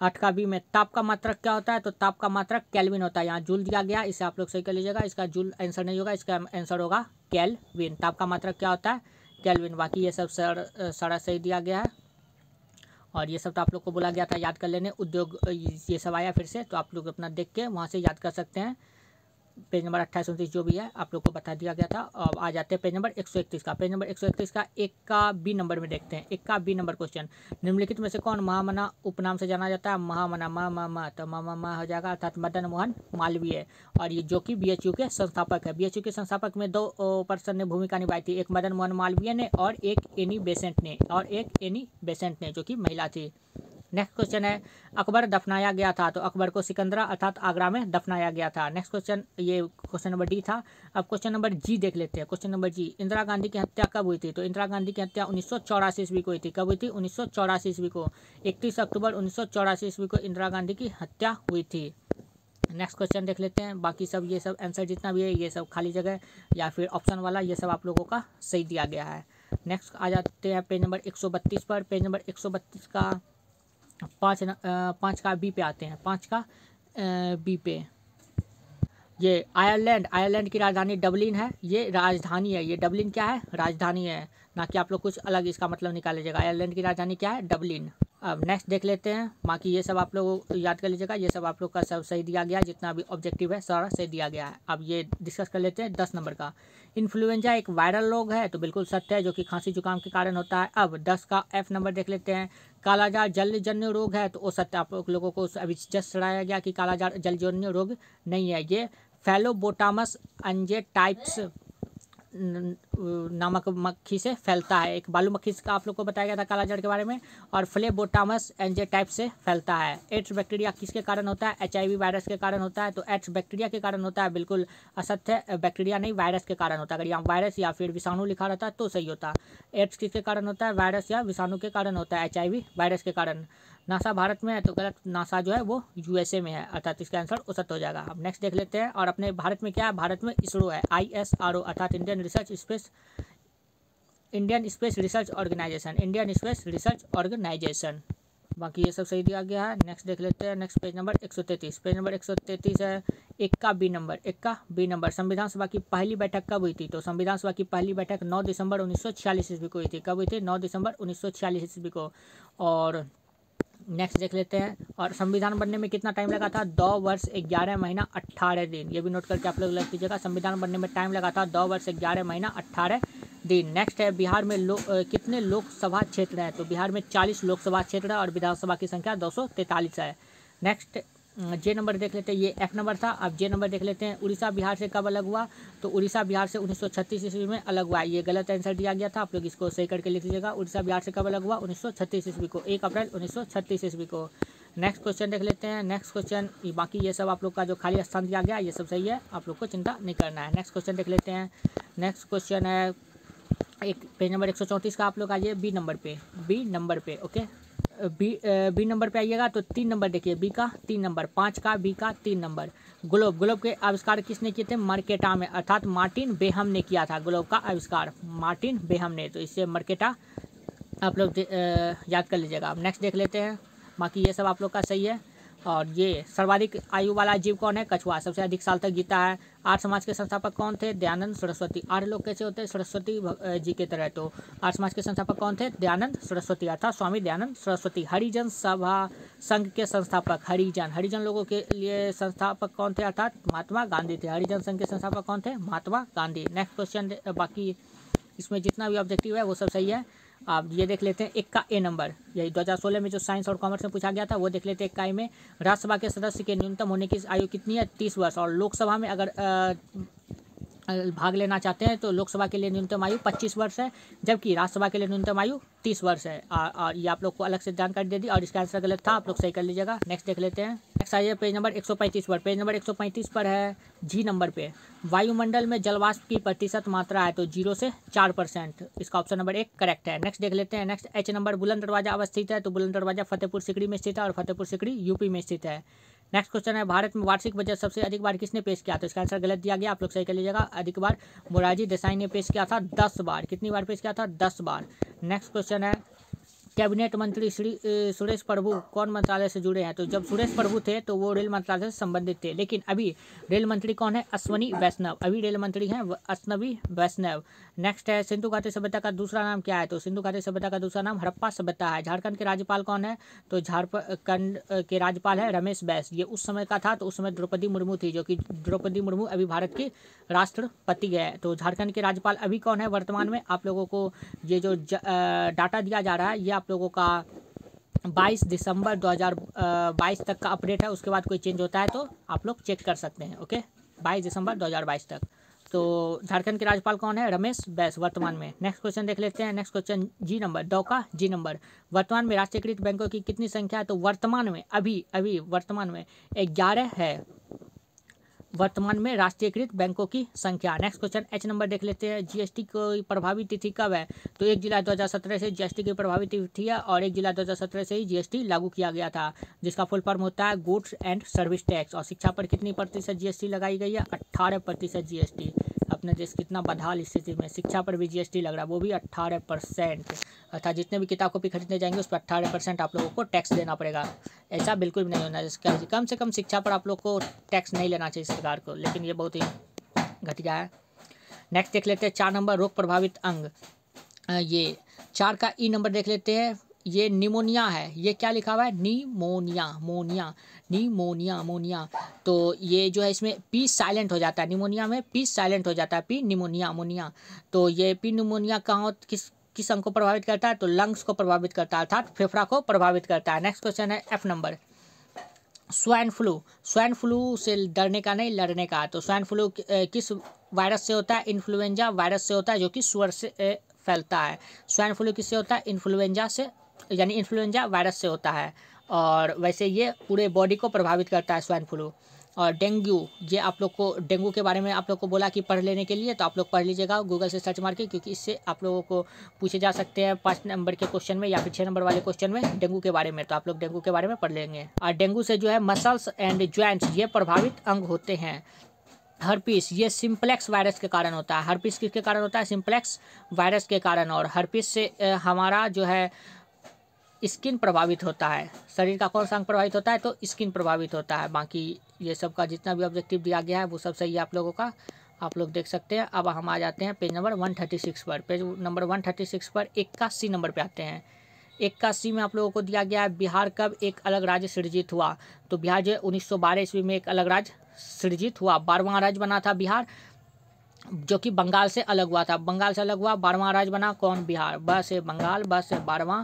8 का बी में ताप का मात्रक क्या होता है? तो ताप का मात्रक केल्विन होता है। यहाँ जूल दिया गया, इसे आप लोग सही कर लीजिएगा। इसका जूल आंसर नहीं होगा, इसका आंसर होगा केल्विन। ताप का मात्रक क्या होता है? केल्विन। बाकी ये सब सारा सही दिया गया है, और ये सब तो आप लोग को बोला गया था याद कर लेने। उद्योग ये सब आया फिर से, तो आप लोग अपना देख के वहाँ से याद कर सकते हैं। पेज नंबर 28-29 जो भी है आप लोग को बता दिया गया था। अब आ जाते हैं पेज नंबर 131 का। पेज नंबर 131 का 1 का बी नंबर में देखते हैं। 1 का बी नंबर क्वेश्चन, निम्नलिखित में से कौन महामना उपनाम से जाना जाता है? महामना तो मा हो जाएगा, अर्थात मदन मोहन मालवीय। और ये जो कि BHU के संस्थापक है। BHU के संस्थापक में 2 पर्सन ने भूमिका निभाई थी, एक मदन मोहन मालवीय ने और एक एनी बेसेंट ने जो कि महिला थी। नेक्स्ट क्वेश्चन है अकबर दफनाया गया था? तो अकबर को सिकंदरा अर्थात आगरा में दफनाया गया था। नेक्स्ट क्वेश्चन, ये क्वेश्चन नंबर डी था। अब क्वेश्चन नंबर जी देख लेते हैं। क्वेश्चन नंबर जी, इंदिरा गांधी की हत्या कब हुई थी? तो इंदिरा गांधी की हत्या 1984 ईस्वी को हुई थी। कब हुई थी? 1984 ईस्वी को। 31 अक्टूबर 1984 ईस्वी को इंदिरा गांधी की हत्या हुई थी। नेक्स्ट क्वेश्चन देख लेते हैं। बाकी सब ये सब आंसर जितना भी है ये सब खाली जगह या फिर ऑप्शन वाला ये सब आप लोगों का सही दिया गया है। नेक्स्ट आ जाते हैं पेज नंबर 132 पर। पेज नंबर 132 का 5 का बी पे आते हैं। 5 का बी पे ये आयरलैंड की राजधानी डबलिन है। ये राजधानी है, ये डबलिन क्या है, राजधानी है, ना कि आप लोग कुछ अलग इसका मतलब निकाल लीजिएगा। आयरलैंड की राजधानी क्या है, डबलिन। अब नेक्स्ट देख लेते हैं। बाकी ये सब आप लोग याद कर लीजिएगा, ये सब आप लोग का सब सही दिया गया है, जितना भी ऑब्जेक्टिव है सारा सही दिया गया है। अब ये डिस्कस कर लेते हैं 10 नंबर का। इन्फ्लुएंजा एक वायरल रोग है, तो बिल्कुल सत्य है, जो कि खांसी जुकाम के कारण होता है। अब 10 का एफ नंबर देख लेते हैं। कालाजार जलजन्य रोग है, तो वो सत्य आप लोगों को अभी जस्ट सुनाया गया कि कालाजार जलजन्य रोग नहीं है। ये फेलोबोटामस अंजेटाइप्स नामक मक्खी से फैलता है। एक बालू मक्खी का आप लोग को बताया गया था कालाजार के बारे में, और फ्लेबोटामस एंजेटाइप से फैलता है। एड्स बैक्टीरिया किसके कारण होता है, HIV वायरस के कारण होता है। तो एड्स बैक्टीरिया के कारण होता है, बिल्कुल असत्य है, बैक्टीरिया नहीं वायरस के कारण होता है। अगर यहाँ वायरस या फिर विषाणु लिखा रहता है तो सही होता। एड्स किसके कारण होता है, वायरस या विषाणु के कारण होता है, HIV वायरस के कारण। नासा भारत में है तो गलत, नासा जो है वो USA में है, अर्थात इसका आंसर असत्य हो जाएगा। अब नेक्स्ट देख लेते हैं। और अपने भारत में क्या है, भारत में इसरो है, ISRO अर्थात इंडियन स्पेस रिसर्च ऑर्गेनाइजेशन। बाकी ये सब सही दिया गया है। नेक्स्ट देख लेते हैं। Next page number 133। Page number 133 है। 1 का बी नंबर। संविधान सभा की पहली बैठक कब हुई थी, तो संविधान सभा की पहली बैठक 9 दिसंबर 1946 ईस्वी को हुई थी। कब हुई थी, 9 दिसंबर 1946 ईस्वी को। और नेक्स्ट देख लेते हैं। और संविधान बनने में कितना टाइम लगा था, 2 वर्ष 11 महीना 18 दिन। ये भी नोट करके आप लोग लिख लीजिएगा, संविधान बनने में टाइम लगा था 2 वर्ष 11 महीना 18 दिन। नेक्स्ट है, बिहार में कितने लोकसभा क्षेत्र हैं, तो बिहार में 40 लोकसभा क्षेत्र है और विधानसभा की संख्या 243 है। नेक्स्ट जे नंबर देख लेते हैं, ये एफ नंबर था। अब जे नंबर देख लेते हैं। उड़ीसा बिहार से कब अलग हुआ, तो उड़ीसा बिहार से 1936 ईस्वी में अलग हुआ। ये गलत आंसर दिया गया था, आप लोग इसको सही करके लिख लीजिएगा। उड़ीसा बिहार से कब अलग हुआ, 1936 ईस्वी को, 1 अप्रैल 1936 ईस्वी को। नेक्स्ट क्वेश्चन देख लेते हैं। नेक्स्ट क्वेश्चन, बाकी ये सब आप लोग का जो खाली स्थान दिया गया ये सब सही है, आप लोग को चिंता नहीं करना है। नेक्स्ट क्वेश्चन देख लेते हैं। नेक्स्ट क्वेश्चन है एक पेज नंबर 134 का। आप लोग आइए बी नंबर पे ओके। बी नंबर पे आइएगा तो 3 नंबर देखिए, बी का 3 नंबर। 5 का बी का 3 नंबर। ग्लोब के आविष्कार किसने किए थे, मर्केटा में, अर्थात मार्टिन बेहम ने किया था ग्लोब का आविष्कार, मार्टिन बेहम ने। तो इससे मर्केटा आप लोग याद कर लीजिएगा। अब नेक्स्ट देख लेते हैं। बाकी ये सब आप लोग का सही है। और ये सर्वाधिक आयु वाला जीव कौन है, कछुआ, सबसे अधिक साल तक जीता है। आर्य समाज के संस्थापक कौन थे, दयानंद सरस्वती। आर्य लोग कैसे होते हैं, सरस्वती जी के तरह। तो आर्य समाज के संस्थापक कौन थे, दयानंद सरस्वती अर्थात स्वामी दयानंद सरस्वती। हरिजन सभा संघ के संस्थापक, हरिजन लोगों के लिए संस्थापक कौन थे, अर्थात महात्मा गांधी थे। हरिजन संघ के संस्थापक कौन थे, महात्मा गांधी। नेक्स्ट क्वेश्चन, बाकी इसमें जितना भी ऑब्जेक्टिव है वो सब सही है। आप ये देख लेते हैं। 1 का ए नंबर, यही 2016 में जो साइंस और कॉमर्स में पूछा गया था वो देख लेते हैं। 1 का ए में, राज्यसभा के सदस्य के न्यूनतम होने की आयु कितनी है, 30 वर्ष। और लोकसभा में अगर भाग लेना चाहते हैं तो लोकसभा के लिए न्यूनतम आयु 25 वर्ष है, जबकि राज्यसभा के लिए न्यूनतम आयु 30 वर्ष है। और ये आप लोग को अलग से जानकारी दे दी, और इसका आंसर गलत था, आप लोग सही कर लीजिएगा। नेक्स्ट देख लेते हैं। नेक्स्ट आइए पेज नंबर 135 पर। पेज नंबर 135 पर है जी नंबर पे, वायुमंडल में जलवाष्प की प्रतिशत मात्रा है, तो 0 से 4%। इसका ऑप्शन नंबर 1 करेक्ट है। नेक्स्ट देख लेते हैं। नेक्स्ट एच नंबर, बुलंद दरवाजा अवस्थित है, तो बुलंद दरवाजा फतेहपुर सिकरी में स्थित है, और फतेहपुर सिकरी यूपी में स्थित है। नेक्स्ट क्वेश्चन है, भारत में वार्षिक बजट सबसे अधिक बार किसने पेश किया, तो इसका आंसर गलत दिया गया, आप लोग सही कर लीजिएगा। अधिक बार मोरारजी देसाई ने पेश किया था, 10 बार। कितनी बार पेश किया था, 10 बार। नेक्स्ट क्वेश्चन है, कैबिनेट मंत्री श्री सुरेश प्रभु कौन मंत्रालय से जुड़े हैं, तो जब सुरेश प्रभु थे तो वो रेल मंत्रालय से संबंधित थे, लेकिन अभी रेल मंत्री कौन है, अश्वनी वैष्णव। अभी रेल मंत्री हैं अश्वनी वैष्णव। नेक्स्ट है, सिंधु घाटी सभ्यता का दूसरा नाम क्या है, तो सिंधु घाटी सभ्यता का दूसरा नाम हड़प्पा सभ्यता है। झारखंड के राज्यपाल कौन है, तो झारखंड के राज्यपाल है रमेश बैस। ये उस समय का था, तो उस समय द्रौपदी मुर्मू थी, जो कि द्रौपदी मुर्मू अभी भारत की राष्ट्रपति है। तो झारखंड के राज्यपाल अभी कौन है वर्तमान में, आप लोगों को ये जो डाटा दिया जा रहा है ये आप लोगों का 22 दिसंबर 2022 तक का अपडेट है। उसके बाद कोई चेंज होता है तो आप लोग चेक कर सकते हैं। ओके, 22 दिसंबर 2022 तक। तो झारखंड के राज्यपाल कौन है, रमेश बैस वर्तमान में। नेक्स्ट क्वेश्चन देख लेते हैं। नेक्स्ट क्वेश्चन जी नंबर, 2 का जी नंबर, वर्तमान में राष्ट्रीयकृत बैंकों की कितनी संख्या है, तो वर्तमान में अभी वर्तमान में 11 है। वर्तमान में राष्ट्रीयकृत बैंकों की संख्या। नेक्स्ट क्वेश्चन एच नंबर देख लेते हैं। जीएसटी की प्रभावी तिथि कब है? तो 1 जुलाई 2017 से जीएसटी की प्रभावी तिथि है और 1 जुलाई 2017 से ही जीएसटी लागू किया गया था, जिसका फुल फॉर्म होता है गुड्स एंड सर्विस टैक्स। और शिक्षा पर कितनी प्रतिशत जीएसटी लगाई गई है? 18% जीएसटी। अपने देश कितना बदहाल स्थिति में शिक्षा पर भी जीएसटी लग रहा है, वो भी 18%। अर्थात जितने भी किताब कॉपी खरीदने जाएंगे उस पर 18% आप लोगों को टैक्स देना पड़ेगा। ऐसा बिल्कुल भी नहीं होना चाहिए। कम से कम शिक्षा पर आप लोग को टैक्स नहीं लेना चाहिए सरकार को, लेकिन ये बहुत ही घटिया है। नेक्स्ट देख लेते हैं 4 नंबर रोग प्रभावित अंग। ये 4 का ई नंबर देख लेते हैं। ये निमोनिया है। ये क्या लिखा हुआ है? निमोनिया। तो ये जो है इसमें पी साइलेंट हो जाता है। निमोनिया में पी साइलेंट हो जाता है। P pneumonia. तो ये पी निमोनिया कहाँ किस अंग को प्रभावित करता है? तो लंग्स को प्रभावित करता है, अर्थात फेफड़ा को प्रभावित करता है। नेक्स्ट क्वेश्चन है एफ नंबर। स्वाइन फ्लू से डरने का नहीं, लड़ने का। तो स्वाइन फ्लू किस वायरस से होता है? इन्फ्लुएंजा वायरस से होता है, जो कि सुअर से फैलता है। स्वाइन फ्लू किससे होता है? इन्फ्लुएंजा से, यानी इन्फ्लुएंजा वायरस से होता है। और वैसे ये पूरे बॉडी को प्रभावित करता है स्वाइन फ्लू। और डेंगू, ये आप लोग को डेंगू के बारे में आप लोग को बोला कि पढ़ लेने के लिए, तो आप लोग पढ़ लीजिएगा गूगल से सर्च मार के, क्योंकि इससे आप लोगों को पूछे जा सकते हैं 5 नंबर के क्वेश्चन में या फिर 6 नंबर वाले क्वेश्चन में डेंगू के बारे में। तो आप लोग डेंगू के बारे में पढ़ लेंगे। और डेंगू से जो है मसल्स एंड ज्वाइंट्स ये प्रभावित अंग होते हैं। हर्पीस, ये सिंप्लेक्स वायरस के कारण होता है। हर्पीस किसके कारण होता है? सिंप्लेक्स वायरस के कारण। और हर्पीस से हमारा जो है स्किन प्रभावित होता है। शरीर का कौन सा अंग प्रभावित होता है? तो स्किन प्रभावित होता है। बाकी ये सब का जितना भी ऑब्जेक्टिव दिया गया है वो सब सही है आप लोगों का, आप लोग देख सकते हैं। अब हम आ जाते हैं पेज नंबर 136 पर। पेज नंबर 136 पर 81 नंबर पे आते हैं। 81 में आप लोगों को दिया गया है बिहार कब एक अलग राज्य सृजित हुआ? तो बिहार जो है 1912 ईस्वी में एक अलग राज्य सृजित हुआ। 12वां राज्य बना था बिहार, जो कि बंगाल से अलग हुआ था। बंगाल से अलग हुआ, 12वां राज्य बना कौन? बिहार। ब से बंगाल, ब से 12वां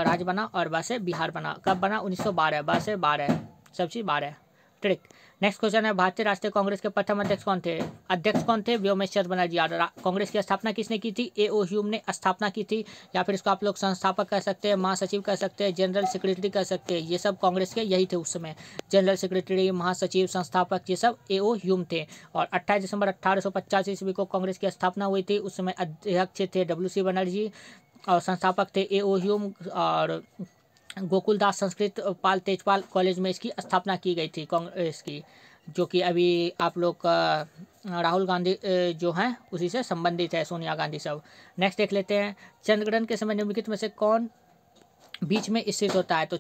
राज्य बना और ब से बिहार बना। कब बना? 1912। ब से 12, सब चीज़ 12। ट्रिक। नेक्स्ट क्वेश्चन है भारतीय राष्ट्रीय कांग्रेस के प्रथम अध्यक्ष कौन थे? अध्यक्ष कौन थे? व्योमेश्वर बनर्जी। और कांग्रेस की स्थापना किसने की थी? ए.ओ. ह्यूम ने स्थापना की थी, या फिर इसको आप लोग संस्थापक कह सकते हैं, महासचिव कह सकते हैं, जनरल सेक्रेटरी कह सकते हैं। ये सब कांग्रेस के यही थे उस समय। जनरल सेक्रेटरी, महासचिव, संस्थापक, ये सब ए.ओ. ह्यूम थे। और 28 दिसंबर 1850 ईस्वी को कांग्रेस की स्थापना हुई थी। उस समय अध्यक्ष थे W.C. बनर्जी और संस्थापक थे ए.ओ. ह्यूम। और गोकुलदास संस्कृत पाल तेजपाल कॉलेज में इसकी स्थापना की गई थी कांग्रेस की, जो कि अभी आप लोग का राहुल गांधी जो हैं उसी से संबंधित है, सोनिया गांधी सब। नेक्स्ट देख लेते हैं चंद्रग्रहण के समय निम्नलिखित में से कौन बीच में स्थित होता है? तो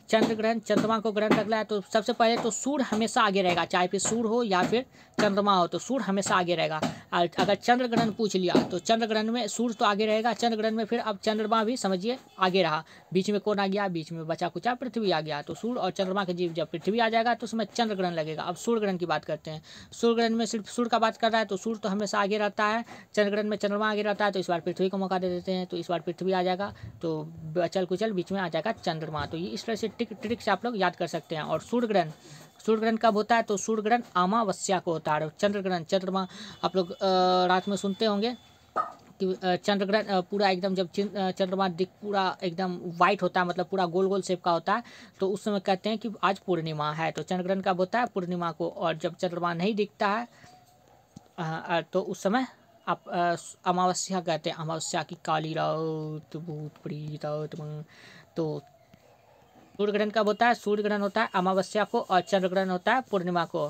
चंद्रग्रहण चंद्रमा को ग्रहण लगना है तो सबसे पहले तो सूर्य हमेशा आगे रहेगा, चाहे फिर सूर्य हो या फिर चंद्रमा हो, तो सूर्य हमेशा आगे रहेगा। अगर चंद्र ग्रहण पूछ लिया तो चंद्र ग्रहण में सूर्य तो आगे रहेगा, चंद्र ग्रहण में फिर अब चंद्रमा भी समझिए आगे रहा। बीच में कौन आ गया? बीच में बचा कुचा पृथ्वी आ गया। तो सूर्य और चंद्रमा के जीव जब पृथ्वी आ जाएगा तो उसमें चंद्र ग्रहण लगेगा। अब सूर्य ग्रहण की बात करते हैं। सूर्य ग्रहण में सिर्फ सूर्य का बात कर रहा है तो सूर्य तो हमेशा आगे रहता है। चंद्र ग्रहण में चंद्रमा आगे रहता है, तो इस बार पृथ्वी को मौका दे देते हैं, तो इस बार पृथ्वी आ जाएगा, तो बचल कुचल बीच में आ जाएगा चंद्रमा। तो ये इस तरह से ट्रिक से आप लोग याद कर सकते हैं। और सूर्य ग्रहण कब होता है? तो सूर्य ग्रहण अमावस्या को होता है। चंद्र ग्रहण चंद्रमा आप लोग रात में सुनते होंगे कि चंद्र ग्रहण पूरा एकदम जब चंद्रमा दिख पूरा एकदम वाइट होता है, मतलब पूरा गोल गोल शेप का होता है, तो उस समय कहते हैं कि आज पूर्णिमा है। तो चंद्र ग्रहण कब होता है? पूर्णिमा को। और जब चंद्रमा नहीं दिखता है तो उस समय आप अमावस्या कहते हैं। अमावस्या की काली रात, भूत प्रेत आत्मा। तो सूर्य ग्रहण कब होता है? सूर्य ग्रहण होता है अमावस्या को और चंद्र ग्रहण होता है पूर्णिमा को।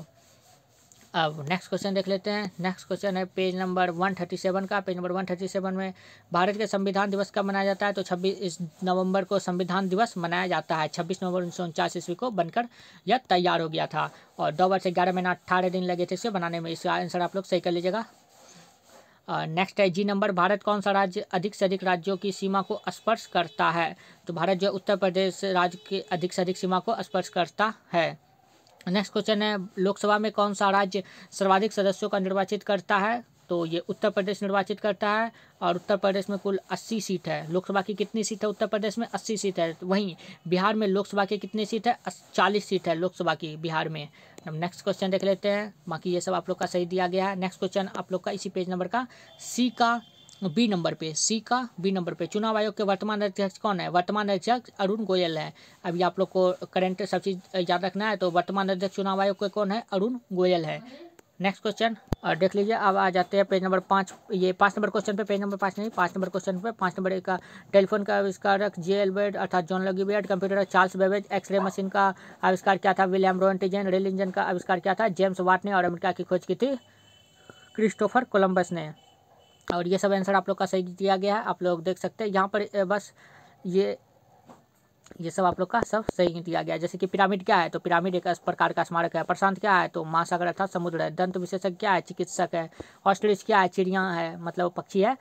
अब नेक्स्ट क्वेश्चन देख लेते हैं। नेक्स्ट क्वेश्चन है पेज नंबर 137 का। पेज नंबर 137 में भारत के संविधान दिवस कब मनाया जाता है? तो 26 नवंबर को संविधान दिवस मनाया जाता है। 26 नवंबर 1949 ईस्वी को बनकर यह तैयार हो गया था और 2 वर्ष 11 महीना 18 दिन लगे थे इसे बनाने में। इसका आंसर आप लोग सही कर लीजिएगा। नेक्स्ट है जी नंबर। भारत कौन सा राज्य अधिक से अधिक राज्यों की सीमा को स्पर्श करता है? तो भारत जो उत्तर प्रदेश राज्य की अधिक से अधिक सीमा को स्पर्श करता है। नेक्स्ट क्वेश्चन है लोकसभा में कौन सा राज्य सर्वाधिक सदस्यों का निर्वाचित करता है? तो ये उत्तर प्रदेश निर्वाचित करता है और उत्तर प्रदेश में कुल 80 सीट है। लोकसभा की कितनी सीट है उत्तर प्रदेश में? 80 सीट है। वहीं बिहार में लोकसभा की कितनी सीट है? 40 सीट है लोकसभा की बिहार में। अब नेक्स्ट क्वेश्चन देख लेते हैं। बाकी ये सब आप लोग का सही दिया गया है। नेक्स्ट क्वेश्चन आप लोग का इसी पेज नंबर का सी का बी नंबर पे, सी का बी नंबर पे। चुनाव आयोग के वर्तमान अध्यक्ष कौन है? वर्तमान अध्यक्ष अरुण गोयल है। अभी आप लोग को करंट सब चीज़ याद रखना है। तो वर्तमान अध्यक्ष चुनाव आयोग के कौन है? अरुण गोयल है। नेक्स्ट क्वेश्चन देख लीजिए। अब आ जाते हैं पेज नंबर 5, ये 5 नंबर क्वेश्चन पे, पेज नंबर 5 नहीं, 5 नंबर क्वेश्चन पे। 5 नंबर का टेलीफोन का आविष्कारक जे एल्बर्ट अर्थात John Logie Baird, computer Charles Babbage, x ray machine का आविष्कार क्या था? विलियम रोएंटिजन, रेल इंजन का आविष्कार क्या था? जेम्स वाट ने, और अमेरिका की खोज की थी क्रिस्टोफर कोलंबस ने। और ये सब आंसर आप लोग का सही दिया गया है, आप लोग देख सकते हैं यहाँ पर। बस ये सब आप लोग का सब सही दिया गया है। जैसे कि पिरामिड क्या है? तो पिरामिड एक प्रकार का स्मारक है। प्रशांत क्या है? तो महासागर अर्थात समुद्र है। दंत विशेषज्ञ क्या है? चिकित्सक है। ऑस्ट्रिच क्या है? चिड़िया है, मतलब पक्षी है।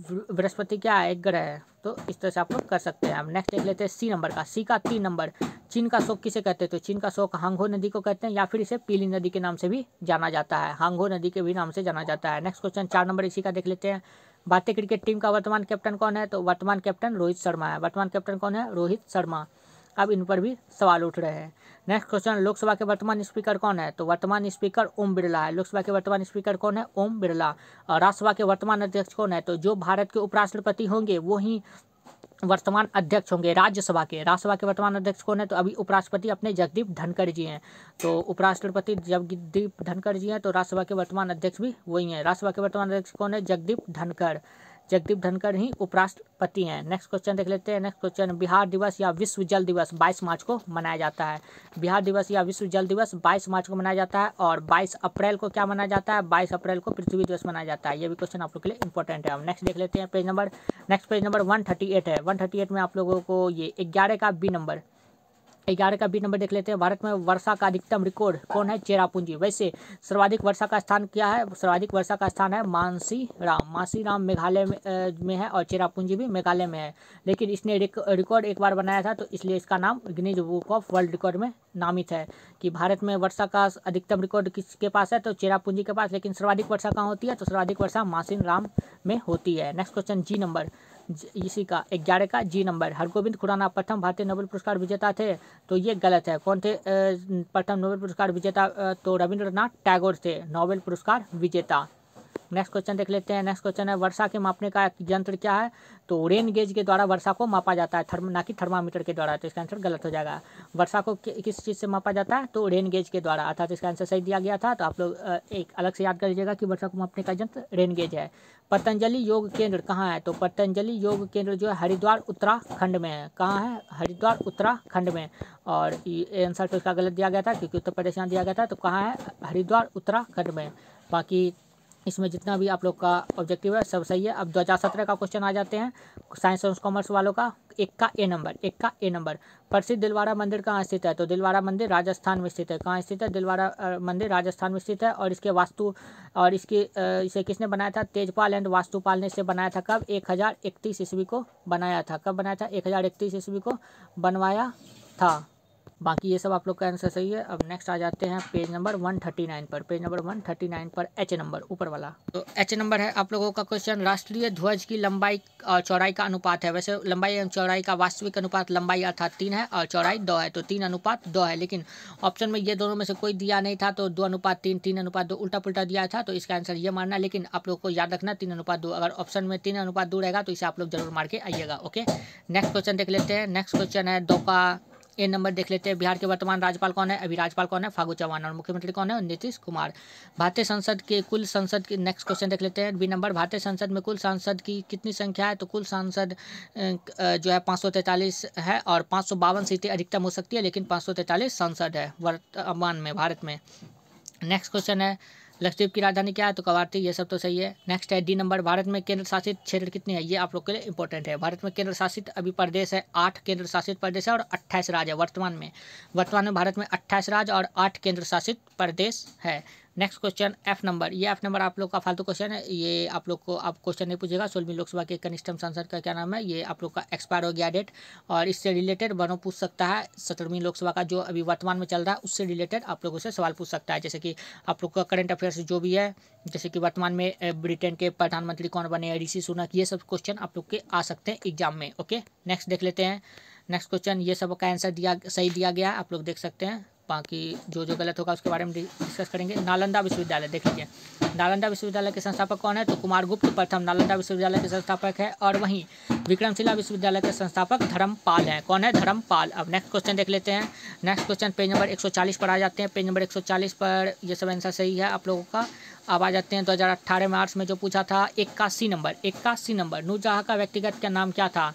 बृहस्पति क्या है? एक ग्रह है। तो इस तरह से आप लोग कर सकते हैं। हम नेक्स्ट देख लेते हैं सी नंबर का। सी का 3 नंबर, चीन का शोक किसे कहते हैं? तो चीन का शोक हांगहो नदी को कहते हैं, या फिर इसे पीली नदी के नाम से भी जाना जाता है। हांगहो नदी के भी नाम से जाना जाता है। नेक्स्ट क्वेश्चन 4 नंबर इसी का देख लेते हैं। भारतीय क्रिकेट टीम का वर्तमान कैप्टन कौन है? तो वर्तमान कैप्टन रोहित शर्मा है। वर्तमान कैप्टन कौन है? रोहित शर्मा। अब इन पर भी सवाल उठ रहे हैं। नेक्स्ट क्वेश्चन, लोकसभा के वर्तमान स्पीकर कौन है? तो वर्तमान स्पीकर ओम बिरला है। लोकसभा के वर्तमान स्पीकर कौन है? ओम बिरला। और राज्यसभा के वर्तमान अध्यक्ष कौन है? तो जो भारत के उपराष्ट्रपति होंगे वो ही वर्तमान अध्यक्ष होंगे राज्यसभा के। राज्यसभा के वर्तमान अध्यक्ष कौन है? तो अभी उपराष्ट्रपति अपने जगदीप धनखड़ जी हैं। तो उपराष्ट्रपति जगदीप धनखड़ जी हैं, तो राज्यसभा के वर्तमान अध्यक्ष भी वही हैं। राज्यसभा के वर्तमान अध्यक्ष कौन है? जगदीप धनखड़। जगदीप धनखड़ ही उपराष्ट्रपति हैं। नेक्स्ट क्वेश्चन देख लेते हैं। नेक्स्ट क्वेश्चन, बिहार दिवस या विश्व जल दिवस 22 मार्च को मनाया जाता है। बिहार दिवस या विश्व जल दिवस 22 मार्च को मनाया जाता है। और 22 अप्रैल को क्या मनाया जाता है? 22 अप्रैल को पृथ्वी दिवस मनाया जाता है। ये भी क्वेश्चन आप लोग के लिए इंपॉर्टेंट है। हम नेक्स्ट देख लेते हैं page number. Next page number 138 है। 138 में आप लोगों को ये 11 का बी नंबर, 11 का बी नंबर देख लेते हैं। भारत में वर्षा का अधिकतम रिकॉर्ड कौन है? चेरापूंजी। वैसे सर्वाधिक वर्षा का स्थान क्या है? सर्वाधिक वर्षा का स्थान है मानसीराम। मानसीराम मेघालय में है, और चेरापूंजी भी मेघालय में है। लेकिन इसने रिकॉर्ड एक बार बनाया था, तो इसलिए इसका नाम Guinness book of world record में नामित है। कि भारत में वर्षा का अधिकतम रिकॉर्ड किसके पास है? तो चेरापूंजी के पास। लेकिन सर्वाधिक वर्षा कहाँ होती है? तो सर्वाधिक वर्षा मानसीराम में होती है। नेक्स्ट क्वेश्चन जी नंबर, इसी का 11 का जी नंबर, हरगोविंद खुराना प्रथम भारतीय नोबेल पुरस्कार विजेता थे। तो ये गलत है। कौन थे प्रथम नोबेल पुरस्कार विजेता? तो रविंद्रनाथ टैगोर थे नोबेल पुरस्कार विजेता। नेक्स्ट क्वेश्चन देख लेते हैं। नेक्स्ट क्वेश्चन है, वर्षा के मापने का यंत्र क्या है? तो रेन गेज के द्वारा वर्षा को मापा जाता है, ना कि थर्मामीटर के द्वारा। तो इसका आंसर गलत हो जाएगा। वर्षा को किस चीज़ से मापा जाता है? तो रेन गेज के द्वारा, अर्थात इसका आंसर सही दिया गया था। तो आप लोग एक अलग से याद कर लीजिएगा कि वर्षा को मापने का यंत्र रेन गेज है। पतंजलि योग केंद्र कहाँ है? तो पतंजलि योग केंद्र जो है हरिद्वार उत्तराखंड में है। कहाँ है? हरिद्वार उत्तराखंड में। और ये आंसर तो इसका गलत दिया गया था, क्योंकि उत्तर प्रदेश यहाँ दिया गया था। तो कहाँ है? हरिद्वार उत्तराखंड में। बाकी इसमें जितना भी आप लोग का ऑब्जेक्टिव है सब सही है। अब 2017 का क्वेश्चन आ जाते हैं साइंस और कॉमर्स वालों का। 1 का ए नंबर, प्रसिद्ध दिलवारा मंदिर कहाँ स्थित है? तो दिलवारा मंदिर राजस्थान में स्थित है। कहाँ स्थित है? दिलवारा मंदिर राजस्थान में स्थित है। और इसके वास्तु और इसे किसने बनाया था? तेजपाल एंड वास्तुपाल ने इसे बनाया था। कब? 1031 ईस्वी को बनाया था। कब बनाया था? 1031 ईस्वी को बनवाया था। बाकी ये सब आप लोग का आंसर सही है। अब नेक्स्ट आ जाते हैं पेज नंबर 139 पर। पेज नंबर 139 पर एच नंबर ऊपर वाला। तो एच नंबर है आप लोगों का क्वेश्चन, राष्ट्रीय ध्वज की लंबाई और चौड़ाई का अनुपात है। वैसे लंबाई एवं चौड़ाई का वास्तविक अनुपात लंबाई अर्थात 3 है और चौड़ाई 2 है। तो 3:2 है। लेकिन ऑप्शन में ये दोनों में से कोई दिया नहीं था, तो 2:3, 3:2 उल्टा पुल्टा दिया था। तो इसका आंसर ये मानना। लेकिन आप लोग को याद रखना 3:2। अगर ऑप्शन में 3:2 रहेगा तो इसे आप लोग जरूर मार के आइएगा। ओके, नेक्स्ट क्वेश्चन देख लेते हैं। नेक्स्ट क्वेश्चन है 2 का ए नंबर देख लेते हैं। बिहार के वर्तमान राज्यपाल कौन है? अभी राज्यपाल कौन है? फागू चौहान। और मुख्यमंत्री कौन है? नीतीश कुमार। भारतीय संसद के कुल संसद की नेक्स्ट क्वेश्चन देख लेते हैं। बी नंबर, भारतीय संसद में कुल सांसद की कितनी संख्या है? तो कुल सांसद जो है 543 है, और 552 सीटें अधिकतम हो सकती है, लेकिन 543 सांसद है वर्तमान में भारत में। नेक्स्ट क्वेश्चन है, लक्षद्वीप की राजधानी क्या है? तो कवारती। ये सब तो सही है। नेक्स्ट है डी नंबर, भारत में केंद्र शासित क्षेत्र कितने हैं? ये आप लोग के लिए इंपॉर्टेंट है। भारत में केंद्र शासित अभी प्रदेश है 8 केंद्र शासित प्रदेश है, और 28 राज्य है वर्तमान में। भारत में 28 राज्य और 8 केंद्र शासित प्रदेश है। नेक्स्ट क्वेश्चन एफ नंबर, ये एफ नंबर आप लोग का फालतू क्वेश्चन है। ये आप लोग को आप क्वेश्चन नहीं पूछेगा। 16वीं लोकसभा के कनिष्ठतम सांसद का क्या नाम है? ये आप लोग का एक्सपायर हो गया डेट, और इससे रिलेटेड बनो पूछ सकता है। 17वीं लोकसभा का जो अभी वर्तमान में चल रहा है उससे रिलेटेड आप लोगों से सवाल पूछ सकता है। जैसे कि आप लोग का करंट अफेयर्स जो भी है, जैसे कि वर्तमान में ब्रिटेन के प्रधानमंत्री कौन बने, ऋषि सुनक, ये सब क्वेश्चन आप लोग के आ सकते हैं एग्जाम में। ओके, नेक्स्ट देख लेते हैं। नेक्स्ट क्वेश्चन, ये सब का आंसर सही दिया गया है, आप लोग देख सकते हैं। बाकी जो जो गलत होगा उसके बारे में डिस्कस करेंगे। नालंदा विश्वविद्यालय देख लीजिए, नालंदा विश्वविद्यालय के संस्थापक कौन है? तो कुमारगुप्त प्रथम नालंदा विश्वविद्यालय के संस्थापक है। और वहीं विक्रमशिला विश्वविद्यालय के संस्थापक धर्मपाल हैं। कौन है? धर्मपाल। अब नेक्स्ट क्वेश्चन देख लेते हैं। नेक्स्ट क्वेश्चन पेज नंबर 140 पर आ जाते हैं। पेज नंबर 140 पर ये सब आंसर सही है आप लोगों का। अब आ जाते हैं 2018 मार्च में जो पूछा था 81 नंबर नूरजहाँ का व्यक्तिगत का नाम क्या था?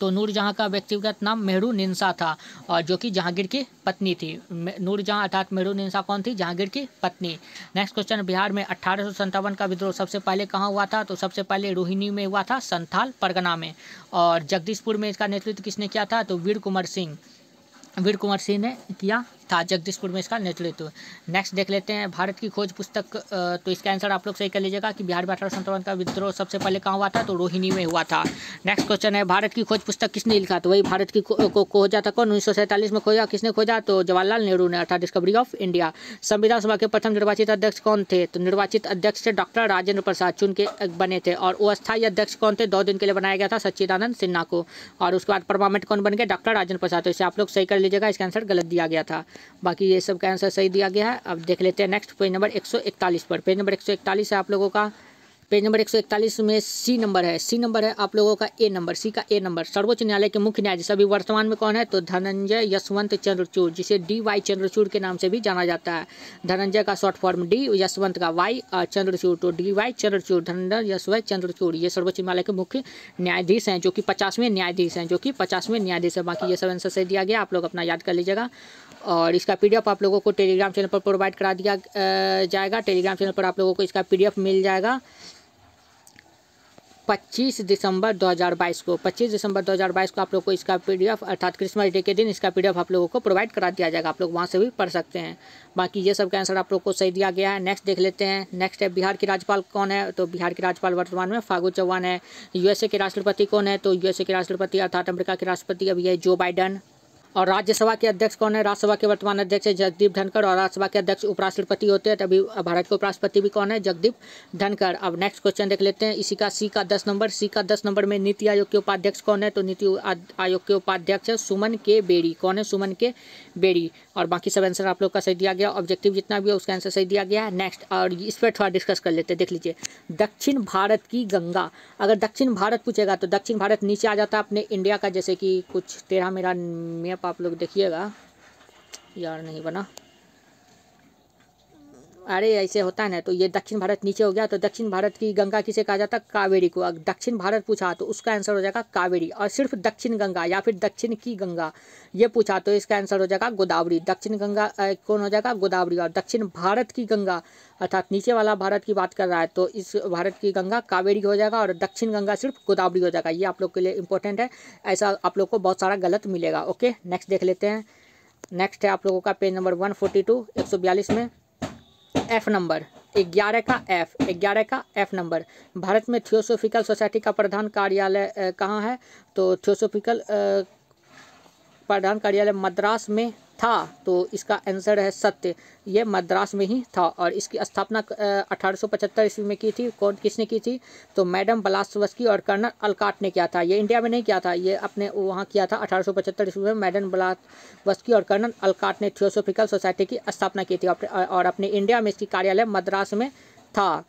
तो नूरजहाँ का व्यक्तिगत नाम मेहरुनिसा था, और जो कि जहांगीर की पत्नी थी। नूरजहाँ अर्थात मेहरुनिसा कौन थी? जहांगीर की पत्नी। नेक्स्ट क्वेश्चन, बिहार में 1857 का विद्रोह सबसे पहले कहाँ हुआ था? तो सबसे पहले रोहिणी में हुआ था, संथाल परगना में। और जगदीशपुर में इसका नेतृत्व किसने किया था? तो वीर कुंवर सिंह ने किया था जगदीशपुर में इसका नेतृत्व। नेक्स्ट देख लेते हैं भारत की खोज पुस्तक। तो इसका आंसर आप लोग सही कर लीजिएगा कि बिहार में 1857 का विद्रोह सबसे पहले कहाँ हुआ था? तो रोहिणी में हुआ था। नेक्स्ट क्वेश्चन है भारत की खोज पुस्तक किसने लिखा? तो वही भारत की को खोजा था कौन? 1947 में खोजा। किसने खोजा? तो जवाहरलाल नेहरू ने, अर्थात डिस्कवरी ऑफ इंडिया। संविधान सभा के प्रथम निर्वाचित अध्यक्ष कौन थे? तो निर्वाचित अध्यक्ष थे डॉक्टर राजेंद्र प्रसाद, चुन के बने थे। और वो अस्थायी अध्यक्ष कौन थे? 2 दिन के लिए बनाया गया था, सच्चिदानंद सिन्हा को। और उसके बाद परमानेंट कौन बन गए? डॉक्टर राजेंद्र प्रसाद। तो इसे आप लोग सही कर लीजिएगा, इसका आंसर गलत दिया गया था। बाकी ये सब का आंसर सही दिया गया है। अब देख लेते हैं नेक्स्ट पेज नंबर 141 पर। पेज नंबर 141 है आप लोगों का। पेज नंबर 141 में सी नंबर है आप लोगों का ए नंबर, सी का ए नंबर। सर्वोच्च न्यायालय के मुख्य न्यायाधीश अभी वर्तमान में कौन है? तो धनंजय यशवंत चंद्रचूड़, जिसे DY चंद्रचूड़ के नाम से भी जाना जाता है। धनंजय का शॉर्ट फॉर्म D, यशवंत का Y और चंद्रचूड़, तो DY चंद्रचूड़, धनंजय यशवंत चंद्रचूड़। ये सर्वोच्च न्यायालय के मुख्य न्यायाधीश हैं, जो कि 50वें न्यायाधीश हैं, बाकी ये सब आंसर सही दिया गया, आप लोग अपना याद कर लीजिएगा। और इसका PDF आप लोगों को टेलीग्राम चैनल पर प्रोवाइड करा दिया जाएगा। टेलीग्राम चैनल पर आप लोगों को इसका PDF मिल जाएगा 25 दिसंबर 2022 को। 25 दिसंबर 2022 को आप लोग को इसका PDF, अर्थात क्रिसमस डे के दिन इसका PDF आप लोगों को प्रोवाइड करा दिया जाएगा। आप लोग वहाँ से भी पढ़ सकते हैं। बाकी ये सब का आंसर आप लोग को सही दिया गया है। नेक्स्ट देख लेते हैं। नेक्स्ट है बिहार के राज्यपाल कौन है? तो बिहार के राज्यपाल वर्तमान में फागू चौहान है। USA के राष्ट्रपति कौन है? तो USA के राष्ट्रपति अर्थात अमेरिका के राष्ट्रपति अभी है जो बाइडन। और राज्यसभा के अध्यक्ष कौन है? राज्यसभा के वर्तमान अध्यक्ष है जगदीप धनखड़। और राज्यसभा के अध्यक्ष उपराष्ट्रपति होते हैं, तभी भारत के उपराष्ट्रपति भी कौन है? जगदीप धनखड़। अब नेक्स्ट क्वेश्चन देख लेते हैं। इसी का सी का 10 नंबर में नीति आयोग के उपाध्यक्ष कौन है? तो नीति आयोग के उपाध्यक्ष है सुमन के बेरी। कौन है? सुमन के बेरी। और बाकी सब आंसर आप लोग का सही दिया गया। ऑब्जेक्टिव जितना भी है उसका आंसर सही दिया गया है। नेक्स्ट, और इस पर थोड़ा डिस्कस कर लेते हैं। देख लीजिए, दक्षिण भारत की गंगा। अगर दक्षिण भारत पूछेगा तो दक्षिण भारत नीचे आ जाता है अपने इंडिया का, जैसे कि कुछ तेरा मेरा मैप आप लोग देखिएगा, यार नहीं बना, अरे ऐसे होता है ना। तो ये दक्षिण भारत नीचे हो गया, तो दक्षिण भारत की गंगा किसे कहा जाता है? कावेरी को। अगर दक्षिण भारत पूछा तो उसका आंसर हो जाएगा कावेरी। और सिर्फ दक्षिण गंगा या फिर दक्षिण की गंगा ये पूछा तो इसका आंसर हो जाएगा गोदावरी। दक्षिण गंगा कौन हो जाएगा? गोदावरी। और दक्षिण भारत की गंगा अर्थात नीचे वाला भारत की बात कर रहा है, तो इस भारत की गंगा कावेरी हो जाएगा, और दक्षिण गंगा सिर्फ गोदावरी हो जाएगा। ये आप लोग के लिए इंपॉर्टेंट है, ऐसा आप लोग को बहुत सारा गलत मिलेगा। ओके, नेक्स्ट देख लेते हैं। नेक्स्ट है आप लोगों का पेज नंबर 142 142 में F नंबर 11 का F नंबर। भारत में थियोसोफिकल सोसाइटी का प्रधान कार्यालय कहाँ है? तो थियोसोफिकल प्रधान कार्यालय मद्रास में था, तो इसका आंसर है सत्य, ये मद्रास में ही था। और इसकी स्थापना 1875 ईस्वी में की थी। कौन किसने की थी? तो मैडम ब्लास्टवस्की और कर्नल अलकाट ने किया था। ये इंडिया में नहीं किया था, ये अपने वहाँ किया था 1875 ईस्वी में। मैडम ब्लास्टवस्की और कर्नल अलकाट ने थियोसोफिकल सोसाइटी की स्थापना की थी, और अपने इंडिया में इसकी कार्यालय मद्रास में था।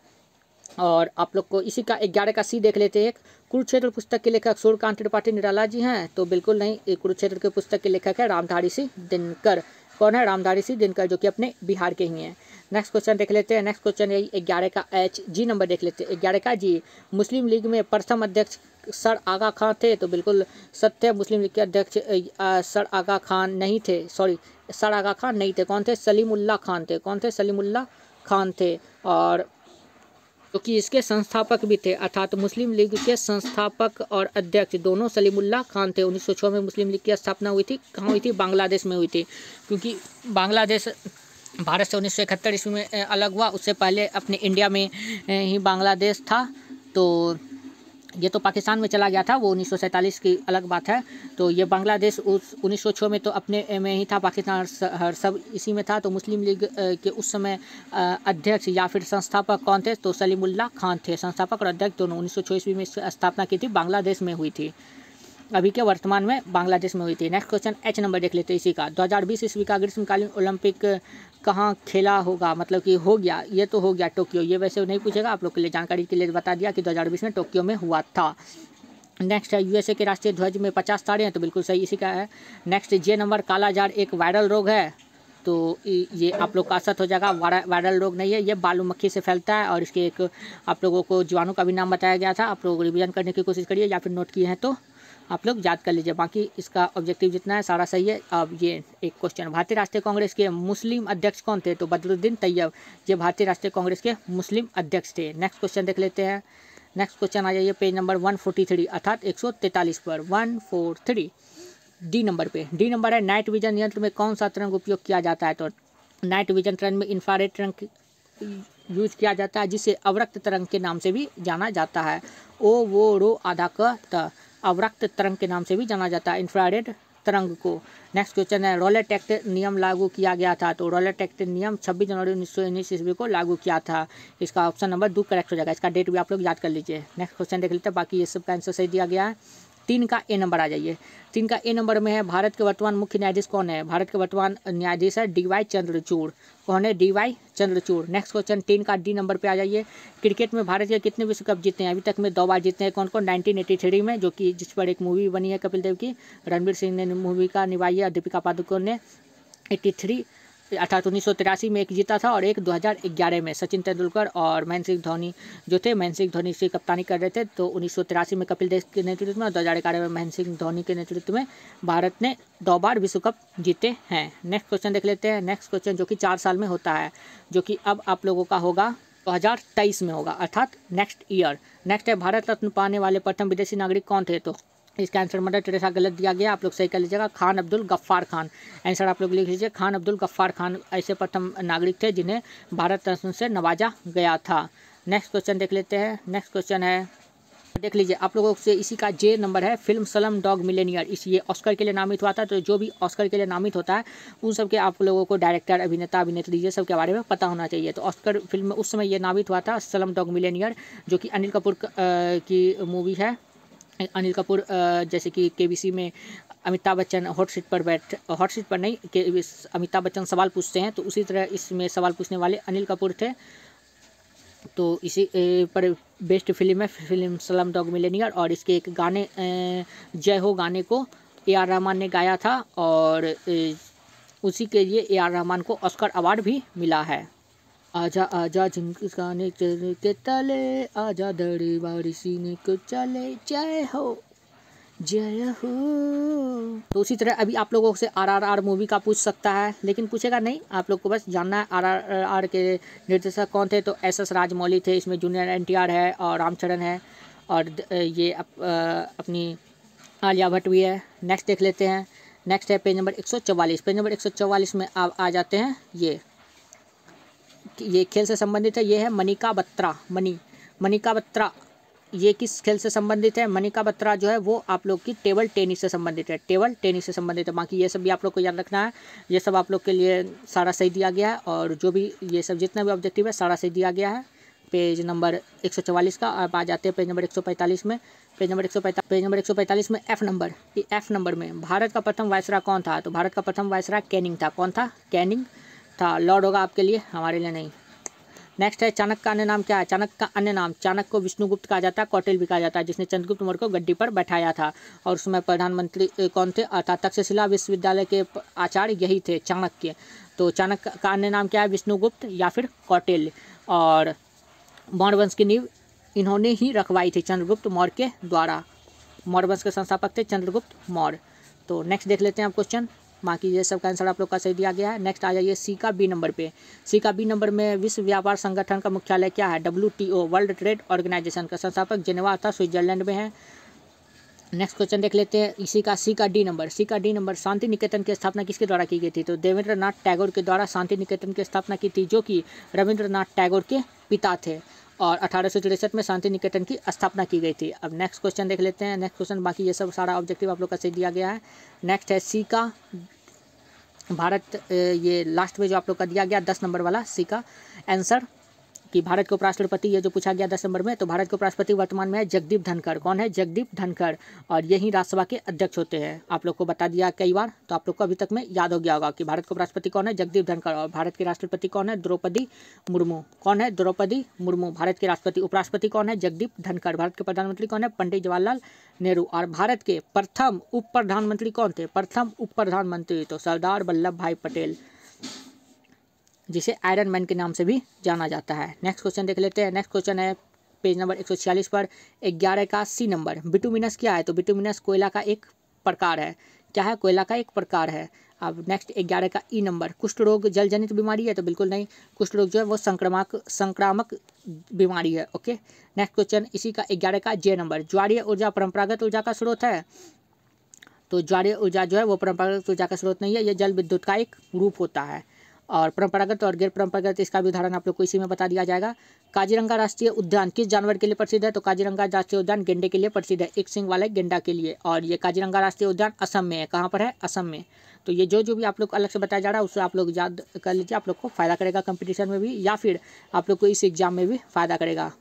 और आप लोग को इसी का 11 का सी देख लेते हैं। कुरुक्षेत्र पुस्तक के लेखक सूर्यकांत त्रिपाठी निराला जी हैं? तो बिल्कुल नहीं, कुरुक्षेत्र के पुस्तक के लेखक है रामधारी सिंह दिनकर। कौन है? रामधारी सिंह दिनकर, जो कि अपने बिहार के ही हैं। नेक्स्ट क्वेश्चन देख लेते हैं। नेक्स्ट क्वेश्चन है 11 का H, जी नंबर देख लेते हैं। 11 का जी, मुस्लिम लीग में प्रथम अध्यक्ष सर आगा खां थे? तो बिल्कुल सत्य, मुस्लिम लीग के अध्यक्ष सर आगा खान नहीं थे, सर आगा खान नहीं थे। कौन थे? सलीमुल्लाह खान थे। कौन थे? सलीमुल्लाह खान थे। और क्योंकि इसके संस्थापक भी थे, अर्थात मुस्लिम लीग के संस्थापक और अध्यक्ष दोनों सलीमुल्लाह खान थे। 1906 में मुस्लिम लीग की स्थापना हुई थी। कहाँ हुई थी? बांग्लादेश में हुई थी, क्योंकि बांग्लादेश भारत से 1971 ईस्वी में अलग हुआ। उससे पहले अपने इंडिया में ही बांग्लादेश था, तो ये तो पाकिस्तान में चला गया था, वो 1947 की अलग बात है। तो ये बांग्लादेश उस 1906 में तो अपने में ही था, पाकिस्तान हर सब इसी में था। तो मुस्लिम लीग के उस समय अध्यक्ष या फिर संस्थापक कौन थे? तो सलीमुल्लाह खान थे। संस्थापक और अध्यक्ष दोनों 1906 ईस्वी में स्थापना की थी, बांग्लादेश में हुई थी। अभी के वर्तमान में बांग्लादेश में हुई थी। नेक्स्ट क्वेश्चन एच नंबर देख लेते हैं इसी का। 2020 ईस्वी का ग्रीष्मकालीन ओलंपिक कहाँ खेला होगा, मतलब कि हो गया, ये तो हो गया टोक्यो। ये वैसे नहीं पूछेगा, आप लोग के लिए जानकारी के लिए बता दिया कि 2020 में टोक्यो में हुआ था। नेक्स्ट है यूएसए के राष्ट्रीय ध्वज में 50 तारे हैं, तो बिल्कुल सही इसी का है। नेक्स्ट जे नंबर कालाजार एक वायरल रोग है, तो ये आप लोग का असत हो जाएगा। वायरल रोग नहीं है, ये बालू मक्खी से फैलता है और इसके एक आप लोगों को जीवाणु का भी नाम बताया गया था। आप लोग रिवीजन करने की कोशिश करिए या फिर नोट किए हैं तो आप लोग याद कर लीजिए। बाकी इसका ऑब्जेक्टिव जितना है सारा सही है। अब ये एक क्वेश्चन, भारतीय राष्ट्रीय कांग्रेस के मुस्लिम अध्यक्ष कौन थे, तो बदरुद्दीन तैयब, ये भारतीय राष्ट्रीय कांग्रेस के मुस्लिम अध्यक्ष थे। नेक्स्ट क्वेश्चन देख लेते हैं। नेक्स्ट क्वेश्चन आ जाइए पेज नंबर 143 अर्थात 143 पर 143 डी नंबर पे। डी नंबर है नाइट विजन यंत्र में कौन सा तरंग उपयोग किया जाता है, तो नाइट विजन तरंग में इंफ्रारेड तरंग यूज किया जाता है, जिसे अवरक्त तरंग के नाम से भी जाना जाता है। ओ वो रो आधा क त अवरक्त तरंग के नाम से भी जाना जाता है इंफ्रारेड तरंग को। नेक्स्ट क्वेश्चन है रॉलेट एक्ट नियम लागू किया गया था, तो रॉलेट एक्ट नियम 26 जनवरी 1919 ईस्वी को लागू किया था। इसका ऑप्शन नंबर 2 करेक्ट हो जाएगा। इसका डेट भी आप लोग याद कर लीजिए। नेक्स्ट क्वेश्चन देख लेते हैं, बाकी ये सब का आंसर सही दिया गया है। 3 का ए नंबर आ जाइए। 3 का ए नंबर में है भारत के वर्तमान मुख्य न्यायाधीश कौन है, भारत के वर्तमान न्यायाधीश है डी वाई चंद्रचूड़। कौन है, D Y Chandrachud. Next question 3 का डी नंबर पे आ जाइए। क्रिकेट में भारत के कितने विश्व कप जीते हैं, अभी तक में 2 बार जीते हैं। कौन कौन, 1983 में, जो कि जिस पर एक मूवी बनी है कपिल देव की, रणवीर सिंह ने मूवी का निभाई है और दीपिका पादुकोण ने 83 अर्थात 1983 में एक जीता था और एक 2011 में। सचिन तेंदुलकर और महेंद्र सिंह धोनी जो थे, महेंद्र सिंह धोनी से कप्तानी कर रहे थे, तो 1983 में कपिल देव के नेतृत्व में और 2011 में महेंद्र सिंह धोनी के नेतृत्व में भारत ने 2 बार विश्व कप जीते हैं। नेक्स्ट क्वेश्चन देख लेते हैं। नेक्स्ट क्वेश्चन जो कि 4 साल में होता है, जो कि अब आप लोगों का होगा 2023 में होगा अर्थात नेक्स्ट ईयर। नेक्स्ट है भारत रत्न पाने वाले प्रथम विदेशी नागरिक कौन थे, तो इसका आंसर मदर टेरेसा गलत दिया गया, आप लोग सही कर लीजिएगा। खान अब्दुल गफ्फार खान, आंसर आप लोग लिख लीजिए। खान अब्दुल गफ्फार खान ऐसे प्रथम नागरिक थे जिन्हें भारत रत्न से नवाजा गया था। नेक्स्ट क्वेश्चन देख लेते हैं। नेक्स्ट क्वेश्चन है, देख लीजिए आप लोगों से इसी का जे नंबर है। फिल्म स्लम डॉग मिलेनियर इस ये ऑस्कर के लिए नामित हुआ था, तो जो भी ऑस्कर के लिए नामित होता है उन सब के आप लोगों को डायरेक्टर, अभिनेता, अभिनेत्री ये सब के बारे में पता होना चाहिए। तो ऑस्कर फिल्म में उस समय ये नामित हुआ था स्लम डॉग मिलेनियर, जो कि अनिल कपूर की मूवी है। अनिल कपूर जैसे कि केबीसी में अमिताभ बच्चन हॉट सीट पर नहीं, अमिताभ बच्चन सवाल पूछते हैं, तो उसी तरह इसमें सवाल पूछने वाले अनिल कपूर थे। तो इसी पर बेस्ट फिल्म है फिल्म स्लम डॉग मिलेनियर, और इसके एक गाने जय हो गाने को ए.आर. रहमान ने गाया था और उसी के लिए ए.आर. रहमान को ऑस्कर अवार्ड भी मिला है। आजा आजा झुमकाने के तले, आजा दड़ी बारी सीने को चले, जय हो जय हो। तो उसी तरह अभी आप लोगों से RRR मूवी का पूछ सकता है, लेकिन पूछेगा नहीं, आप लोग को बस जानना है RRR के निर्देशक कौन थे, तो SS राजमौली थे। इसमें जूनियर NTR है और रामचरण है और ये अपनी आलिया भट्ट भी है। नेक्स्ट देख लेते हैं। नेक्स्ट है पेज नंबर 144। पेज नंबर 144 में आ जाते हैं। ये खेल से संबंधित है। ये है मनिका बत्रा। मनिका बत्रा ये किस खेल से संबंधित है, मनिका बत्रा जो है वो आप लोग की टेबल टेनिस से संबंधित है। टेबल टेनिस से संबंधित है। बाकी ये सब भी आप लोग को याद रखना है। ये सब आप लोग के लिए सारा सही दिया गया है और जो भी ये सब जितना भी ऑब्जेक्टिव है सारा सही दिया गया है। पेज नंबर 144 का अब आ जाते हैं पेज नंबर 145 में। पेज नंबर 145 में एफ नंबर में भारत का प्रथम वायसराय कौन था, तो भारत का प्रथम वायसराय कैनिंग था। कौन था, कैनिंग था। लॉर्ड होगा आपके लिए, हमारे लिए नहीं। नेक्स्ट है चाणक्य का अन्य नाम क्या है, चाणक्य का अन्य नाम, चाणक्य को विष्णुगुप्त कहा जाता है, कौटिल्य भी कहा जाता है, जिसने चंद्रगुप्त मौर्य को गद्दी पर बैठाया था। और उसमें प्रधानमंत्री कौन थे, अर्थात तक्षशिला विश्वविद्यालय के आचार्य यही थे, चाणक्य। तो चाणक्य का अन्य नाम क्या है, विष्णुगुप्त या फिर कौटिल्य। और मौर्य वंश की नींव इन्होंने ही रखवाई थी चंद्रगुप्त मौर्य के द्वारा। मौर्य वंश के संस्थापक थे चंद्रगुप्त मौर्य। तो नेक्स्ट देख लेते हैं आप क्वेश्चन। बाकी ये सब का आंसर आप लोग का सही दिया गया है। नेक्स्ट आ जाइए सी का बी नंबर पे। सी का बी नंबर में विश्व व्यापार संगठन का मुख्यालय क्या है, WTO वर्ल्ड ट्रेड ऑर्गेनाइजेशन का संस्थापक जेनेवा अर्थात स्विट्जरलैंड में है। नेक्स्ट क्वेश्चन देख लेते हैं इसी का सी का डी नंबर। शांति निकेतन की स्थापना किसके द्वारा की गई थी, तो देवेंद्रनाथ टैगोर के द्वारा शांति निकेतन की स्थापना की थी, जो कि रविंद्रनाथ टैगोर के पिता थे। और 1863 में शांति निकेतन की स्थापना की गई थी। अब नेक्स्ट क्वेश्चन देख लेते हैं। नेक्स्ट क्वेश्चन बाकी ये सब सारा ऑब्जेक्टिव आप लोग का सही दिया गया है। नेक्स्ट है सी का भारत, ये लास्ट में जो आप लोग का दिया गया 10 नंबर वाला सी का आंसर। कि भारत के उपराष्ट्रपति, ये जो पूछा गया 10 नंबर में, तो भारत के उपराष्ट्रपति वर्तमान में है जगदीप धनखड़। कौन है? जगदीप धनखड़, और यही राज्यसभा के अध्यक्ष होते हैं। आप लोग को बता दिया कई बार, तो आप लोग को अभी तक में याद हो गया होगा कि भारत के उपराष्ट्रपति कौन है? जगदीप धनखड़। और भारत के राष्ट्रपति कौन है? द्रौपदी मुर्मू। कौन है? द्रौपदी मुर्मू भारत के राष्ट्रपति। उपराष्ट्रपति कौन है? जगदीप धनखड़। भारत के प्रधानमंत्री कौन है? पंडित जवाहरलाल नेहरू। और भारत के प्रथम उप प्रधानमंत्री कौन थे? प्रथम उप प्रधानमंत्री तो सरदार वल्लभ भाई पटेल, जिसे आयरन मैन के नाम से भी जाना जाता है। नेक्स्ट क्वेश्चन देख लेते हैं। नेक्स्ट क्वेश्चन है पेज नंबर 146 पर 11 का सी नंबर। बिटुमिनस क्या है? तो बिटुमिनस कोयला का एक प्रकार है। क्या है? कोयला का एक प्रकार है। अब नेक्स्ट 11 का ई नंबर, कुष्ठ रोग जल जनित बीमारी है? तो बिल्कुल नहीं, कुष्ठ रोग जो है वो संक्रामक बीमारी है। ओके, नेक्स्ट क्वेश्चन इसी का 11 का जे नंबर, ज्वारीय ऊर्जा परंपरागत ऊर्जा का स्रोत है? तो ज्वारीय ऊर्जा जो है वो परंपरागत ऊर्जा का स्रोत नहीं है, ये जल विद्युत का एक रूप होता है। और परंपरागत और गैर परंपरागत, इसका भी उदाहरण आप लोग को इसी में बता दिया जाएगा। काजीरंगा राष्ट्रीय उद्यान किस जानवर के लिए प्रसिद्ध है? तो काजीरंगा राष्ट्रीय उद्यान गेंडे के लिए प्रसिद्ध है, एक सिंग वाले गेंडा के लिए। और ये काजीरंगा राष्ट्रीय उद्यान असम में है। कहाँ पर है? असम में। तो ये जो भी आप लोग अलग से बताया जा रहा है उससे आप लोग याद कर लीजिए, आप लोग को फायदा करेगा कंपटीशन में भी, या फिर आप लोग को इस एग्जाम में भी फायदा करेगा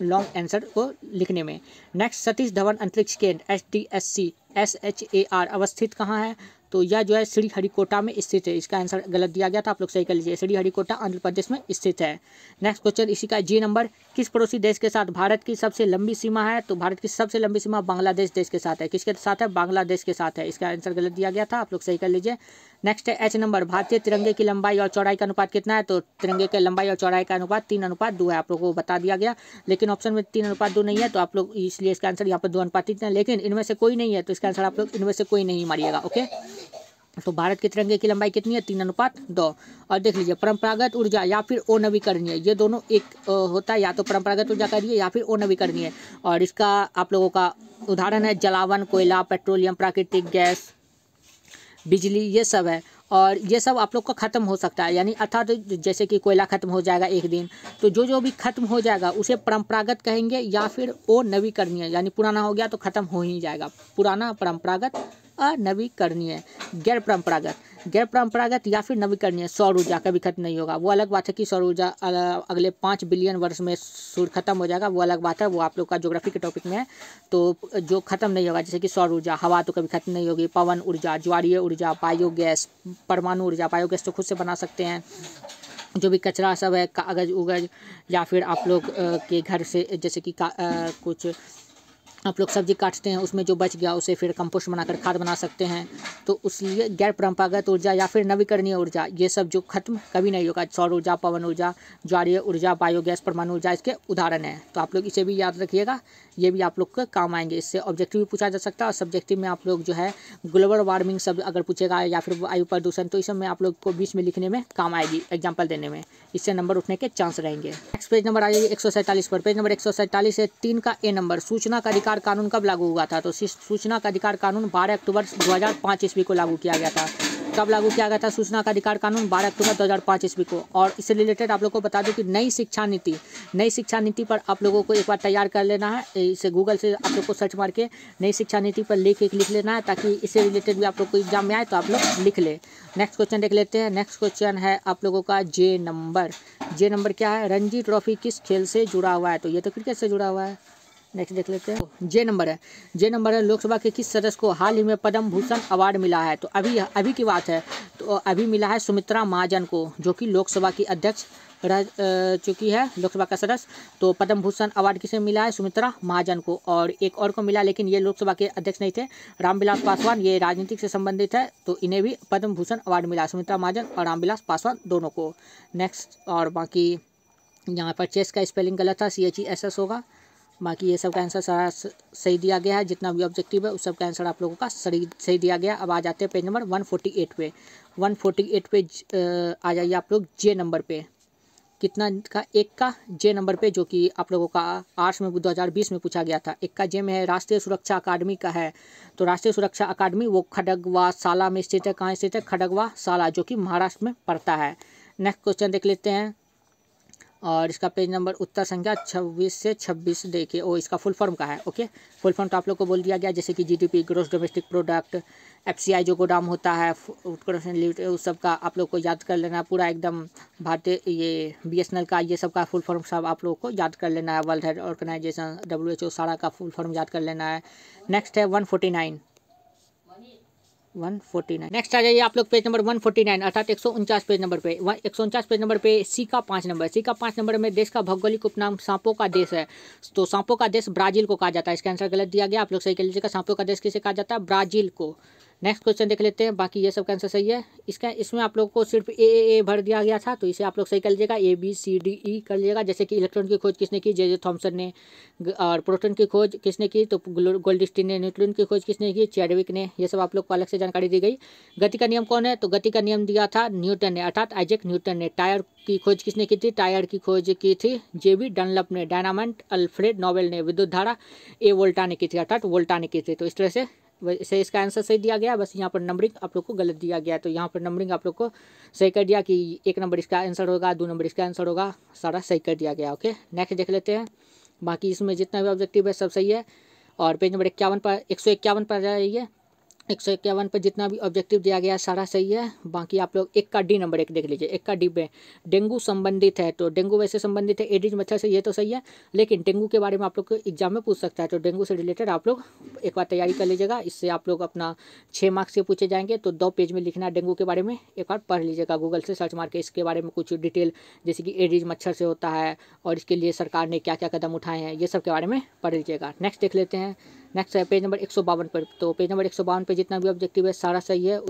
लॉन्ग आंसर को लिखने में। नेक्स्ट, सतीश धवन अंतरिक्ष केंद्र SDSC SHAR अवस्थित कहाँ है? तो यह जो है श्रीहरिकोटा में स्थित है। इसका आंसर गलत दिया गया था, आप लोग सही कर लीजिए। श्रीहरिकोटा आंध्र प्रदेश में स्थित है। नेक्स्ट क्वेश्चन इसी का जी नंबर, किस पड़ोसी देश के साथ भारत की सबसे लंबी सीमा है? तो भारत की सबसे लंबी सीमा बांग्लादेश देश के साथ है। किसके साथ है? बांग्लादेश के साथ है। इसका आंसर गलत दिया गया था, आप लोग सही कर लीजिए। नेक्स्ट है एच नंबर, भारतीय तिरंगे की लंबाई और चौड़ाई का अनुपात कितना है? तो तिरंगे के लंबाई और चौड़ाई का अनुपात 3:2 है। आप लोगों को बता दिया गया, लेकिन ऑप्शन में 3:2 नहीं है, तो आप लोग इसलिए इसका आंसर यहाँ पर 2:3 है। लेकिन इनमें से कोई नहीं है, तो इसका आंसर आप लोग इनमें से कोई नहीं मारिएगा। ओके, तो भारत के तिरंगे की लंबाई कितनी है? 3:2। और देख लीजिए, परंपरागत ऊर्जा या फिर अनवीकरणीय, ये दोनों एक होता है, या तो परंपरागत ऊर्जा करिए या फिर अनवीकरणीय। और इसका आप लोगों का उदाहरण है जलावन, कोयला, पेट्रोलियम, प्राकृतिक गैस, बिजली, ये सब है। और ये सब आप लोग का खत्म हो सकता है, यानी अर्थात जैसे कि कोयला खत्म हो जाएगा एक दिन, तो जो भी खत्म हो जाएगा उसे परंपरागत कहेंगे, या फिर अनवीकरणीय, यानी पुराना हो गया तो खत्म हो ही जाएगा। पुराना, परंपरागत, अनवीकरणीय। गैर परंपरागत या फिर नवीकरणीय, सौर ऊर्जा कभी खत्म नहीं होगा। वो अलग बात है कि सौर ऊर्जा अगले 5 बिलियन वर्ष में सूर्य खत्म हो जाएगा, वो अलग बात है, वो आप लोग का ज्योग्राफी के टॉपिक में है। तो जो खत्म नहीं होगा, जैसे कि सौर ऊर्जा, हवा तो कभी खत्म नहीं होगी, पवन ऊर्जा, ज्वारीय ऊर्जा, बायोगैस, परमाणु ऊर्जा, बायोगैस तो खुद से बना सकते हैं। जो भी कचरा सब है, कागज उगज, या फिर आप लोग के घर से जैसे कि कुछ आप लोग सब्जी काटते हैं, उसमें जो बच गया उसे फिर कंपोस्ट बनाकर खाद बना सकते हैं। तो उसलिए गैर परंपरागत ऊर्जा या फिर नवीकरणीय ऊर्जा, ये सब जो खत्म कभी नहीं होगा। सौर ऊर्जा, पवन ऊर्जा, ज्वारीय ऊर्जा, बायोगैस, परमाणु ऊर्जा इसके उदाहरण हैं। तो आप लोग इसे भी याद रखिएगा, ये भी आप लोग के काम आएंगे। इससे ऑब्जेक्टिव भी पूछा जा सकता है, और सब्जेक्टिव में आप लोग जो है ग्लोबल वार्मिंग सब अगर पूछेगा, या फिर वायु प्रदूषण, तो इस सब में आप लोग को बीच में लिखने में काम आएगी, एग्जाम्पल देने में। इससे नंबर उठने के चांस रहेंगे। नेक्स्ट पेज नंबर आ जाइए 147 पर। पेज नंबर 147 है 3 का ए नंबर, सूचना का अधिकार कानून कब लागू हुआ था? तो सूचना का अधिकार कानून 12 अक्टूबर 2005 ईस्वी को लागू किया गया था। कब लागू किया गया था सूचना का अधिकार कानून? 12 अक्टूबर 2005 ईस्वी को। और इससे रिलेटेड आप लोग को बता दूं कि नई शिक्षा नीति पर आप लोगों को एक बार तैयार कर लेना है। इसे गूगल से आप लोग को सर्च मार के नई शिक्षा नीति पर लिख लेना है, ताकि इससे रिलेटेड भी आप लोग को एग्जाम में आए तो आप लोग लिख ले। नेक्स्ट क्वेश्चन देख लेते हैं। नेक्स्ट क्वेश्चन है आप लोगों का जे नंबर क्या है? रणजी ट्रॉफी किस खेल से जुड़ा हुआ है? तो ये तो क्रिकेट से जुड़ा हुआ है। नेक्स्ट देख लेते हैं। जे नंबर है लोकसभा के किस सदस्य को हाल ही में पद्म भूषण अवार्ड मिला है? तो अभी की बात है, तो अभी मिला है सुमित्रा महाजन को, जो कि लोकसभा की अध्यक्ष रह चुकी है, लोकसभा का सदस्य। तो पद्म भूषण अवार्ड किसे मिला है? सुमित्रा महाजन को। और एक और को मिला, लेकिन ये लोकसभा के अध्यक्ष नहीं थे, रामविलास पासवान, ये राजनीतिक से संबंधित है, तो इन्हें भी पद्म भूषण अवार्ड मिला, सुमित्रा महाजन और रामविलास पासवान दोनों को। नेक्स्ट, और बाकी यहाँ पर चेस का स्पेलिंग गलत था, CHESS होगा। बाकी ये सब का आंसर सारा सही दिया गया है, जितना भी ऑब्जेक्टिव है उस सब का आंसर आप लोगों का सही दिया गया। अब आ जाते हैं पेज नंबर 148 पे। 148 पे आ जाइए आप लोग जे नंबर पे। कितना का? एक का जे नंबर पे, जो कि आप लोगों का आर्ट्स में 2020 में पूछा गया था। एक का जे में है राष्ट्रीय सुरक्षा अकादमी का है। तो राष्ट्रीय सुरक्षा अकादमी वो खड़गवा साला में स्थित है। कहाँ स्थित है? खड़गवा साला, जो कि महाराष्ट्र में पड़ता है। नेक्स्ट क्वेश्चन देख लेते हैं। और इसका पेज नंबर उत्तर संख्या 26 से 26 देखिए। ओ इसका फुल फॉर्म का है। ओके, फुल फॉर्म तो आप लोग को बोल दिया गया, जैसे कि GDP, gross domestic product, FCI जो गोदाम होता है, फूड प्रोडक्शन लिमिटेड, उस सब का आप लोग को याद कर लेना है पूरा एकदम। भारतीय ये बीएसएनएल का ये सब का फुल फॉर्म सब आप लोग को याद कर लेना है। वर्ल्ड हेल्थ ऑर्गेनाइजेशन, WHO, सारा का फुल फॉर्म याद कर लेना है। नेक्स्ट है 149। नेक्स्ट आ जाइए आप लोग पेज नंबर 149 अर्थात 149 पेज नंबर पे। 149 पेज नंबर पे सी का 5 नंबर। सी का 5 नंबर में देश का भौगोलिक उपनाम सांपों का देश है। तो सांपों का देश ब्राजील को कहा जाता है। इसका आंसर गलत दिया गया, आप लोग सही कर लीजिएगा। सांपों का देश किसे कहा जाता है? ब्राजील को। नेक्स्ट क्वेश्चन देख लेते हैं, बाकी ये सब का आंसर सही है। इसमें आप लोग को सिर्फ ए भर दिया गया था, तो इसे आप लोग सही कर लीजिएगा। ABCDE कर लीजिएगा। जैसे कि इलेक्ट्रॉन की खोज किसने की? जे थॉमसन ने। और प्रोटॉन की खोज किसने की? तो गोल्डस्टीन ने। न्यूट्रॉन की खोज किसने की? चैडविक ने। ये सब आप लोग को अलग से जानकारी दी गई। गति का नियम कौन है? तो गति का नियम दिया था न्यूटन ने, अर्थात आइजैक न्यूटन ने। टायर की खोज किसने की थी? टायर की खोज की थी JB डनलप ने। डायनामाइट अल्फ्रेड नोबेल ने। विद्युत धारा A वोल्टा ने की थी, अर्थात वोल्टा ने की थी। तो इस तरह से वैसे इसका आंसर सही दिया गया, बस यहाँ पर नंबरिंग आप लोग को गलत दिया गया। तो यहाँ पर नंबरिंग आप लोग को सही कर दिया कि 1 नंबर इसका आंसर होगा, 2 नंबर इसका आंसर होगा, सारा सही कर दिया गया। ओके, नेक्स्ट देख लेते हैं। बाकी इसमें जितना भी ऑब्जेक्टिव है सब सही है। और पेज नंबर 51 पर 151 पर जाइए। 151 पर जितना भी ऑब्जेक्टिव दिया गया सारा सही है। बाकी आप लोग 1 का D नंबर 1 देख लीजिए। 1 का D में डेंगू संबंधित है, तो डेंगू वैसे संबंधित है एडिज मच्छर से, ये तो सही है, लेकिन डेंगू के बारे में आप लोग को एग्जाम में पूछ सकता है। तो डेंगू से रिलेटेड आप लोग एक बार तैयारी कर लीजिएगा। इससे आप लोग अपना 6 मार्क्स से पूछे जाएंगे। तो 2 पेज में लिखना डेंगू के बारे में, एक बार पढ़ लीजिएगा, गूगल से सर्च मार के इसके बारे में कुछ डिटेल, जैसे कि एडिज मच्छर से होता है और इसके लिए सरकार ने क्या क्या कदम उठाए हैं, ये सब के बारे में पढ़ लीजिएगा। नेक्स्ट देख लेते हैं। नेक्स्ट है पेज नंबर 152 पर। तो पेज नंबर 152 पे जितना भी ऑब्जेक्टिव है सारा सही है।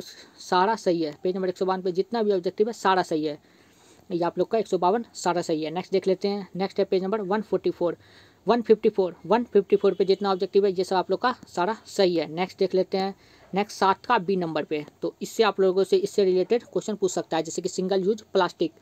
सारा सही है। पेज नंबर 152 पे जितना भी ऑब्जेक्टिव है सारा सही है। ये आप लोग का 152 सारा सही है। नेक्स्ट देख लेते हैं। नेक्स्ट है पेज नंबर 154 पे जितना ऑब्जेक्टिव है ये सब आप लोग का सारा सही है। नेक्स्ट देख लेते हैं। नेक्स्ट 7 का B नंबर पे, तो इससे आप लोगों से इससे रिलेटेड क्वेश्चन पूछ सकता है, जैसे कि सिंगल यूज प्लास्टिक।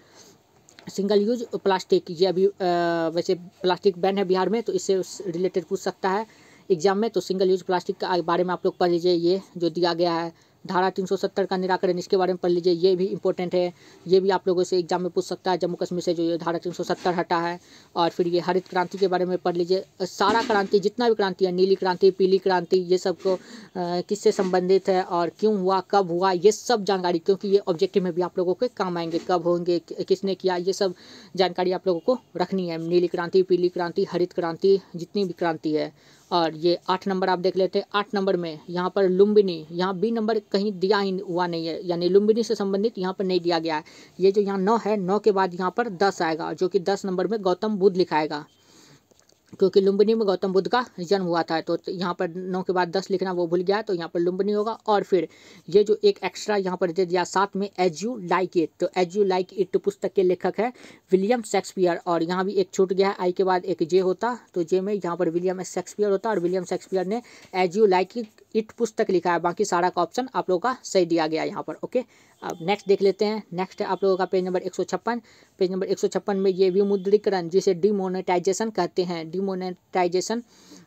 ये अभी वैसे प्लास्टिक बैन है बिहार में, तो इससे रिलेटेड पूछ सकता है एग्जाम में। तो सिंगल यूज प्लास्टिक के बारे में आप लोग पढ़ लीजिए। ये जो दिया गया है धारा 370 का निराकरण, इसके बारे में पढ़ लीजिए। ये भी इंपॉर्टेंट है, ये भी आप लोगों से एग्जाम में पूछ सकता है। जम्मू कश्मीर से जो ये धारा 370 हटा है। और फिर ये हरित क्रांति के बारे में पढ़ लीजिए। सारा क्रांति, जितना भी क्रांति है, नीली क्रांति, पीली क्रांति, ये सब को किससे संबंधित है और क्यों हुआ, कब हुआ, ये सब जानकारी, क्योंकि ये ऑब्जेक्टिव में भी आप लोगों के काम आएंगे। कब होंगे, किसने किया, ये सब जानकारी आप लोगों को रखनी है। नीली क्रांति, पीली क्रांति, हरित क्रांति, जितनी भी क्रांति है। और ये 8 नंबर आप देख लेते हैं। 8 नंबर में यहाँ पर लुम्बिनी, यहाँ B नंबर कहीं दिया ही हुआ नहीं है, यानी लुम्बिनी से संबंधित यहाँ पर नहीं दिया गया है। ये जो यहाँ 9 है, 9 के बाद यहाँ पर 10 आएगा, जो कि 10 नंबर में गौतम बुद्ध लिखाएगा, क्योंकि लुम्बिनी में गौतम बुद्ध का जन्म हुआ था। तो यहाँ पर 9 के बाद 10 लिखना वो भूल गया है, तो यहाँ पर लुम्बिनी होगा। और फिर ये जो एक एक्स्ट्रा यहाँ पर दे दिया 7 में, एज यू लाइक इट, तो एज यू लाइक इट पुस्तक के लेखक है विलियम शेक्सपियर। और यहाँ भी एक छूट गया है, आई के बाद एक जे होता, तो जे में यहाँ पर विलियम शेक्सपियर होता, और विलियम शेक्सपियर ने एज यू लाइक इट पुस्तक लिखा है। बाकी सारा का ऑप्शन आप लोगों का सही दिया गया यहाँ पर। ओके, अब नेक्स्ट देख लेते हैं। नेक्स्ट है आप लोगों का पेज नंबर 156। पेज नंबर 156 में ये विमुद्रीकरण, जिसे डिमोनेटाइजेशन कहते हैं, डिमोनेटाइजेशन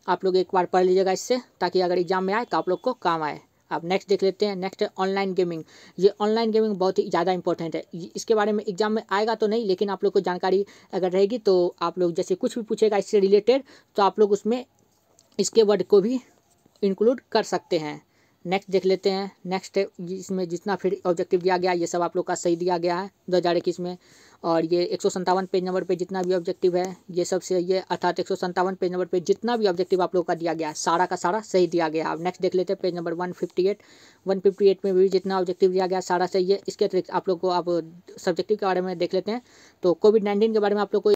आप लोग एक बार पढ़ लीजिएगा इससे, ताकि अगर एग्जाम में आए तो आप लोग को काम आए। अब नेक्स्ट देख लेते हैं। नेक्स्ट है ऑनलाइन गेमिंग। ये ऑनलाइन गेमिंग बहुत ही ज़्यादा इंपॉर्टेंट है। इसके बारे में एग्जाम में आएगा तो नहीं, लेकिन आप लोग को जानकारी अगर रहेगी तो आप लोग जैसे कुछ भी पूछेगा इससे रिलेटेड, तो आप लोग उसमें इसके वर्ड को भी इंक्लूड कर सकते हैं। नेक्स्ट देख लेते हैं। नेक्स्ट इसमें जितना फिर ऑब्जेक्टिव दिया गया ये सब आप लोग का सही दिया गया है 2021 में। और ये 157 पेज नंबर पे जितना भी ऑब्जेक्टिव है ये सब सही है, अर्थात 157 पेज नंबर पे जितना भी ऑब्जेक्टिव आप लोग का दिया गया है सारा का सारा सही दिया गया है। अब नेक्स्ट देख लेते हैं पेज नंबर 158 में भी जितना ऑब्जेक्टिव दिया गया सारा सही है। इसके अतिरिक्त आप लोग को अब सब्जेक्टिव के बारे में देख लेते हैं। तो कोविड-19 के बारे में आप लोग को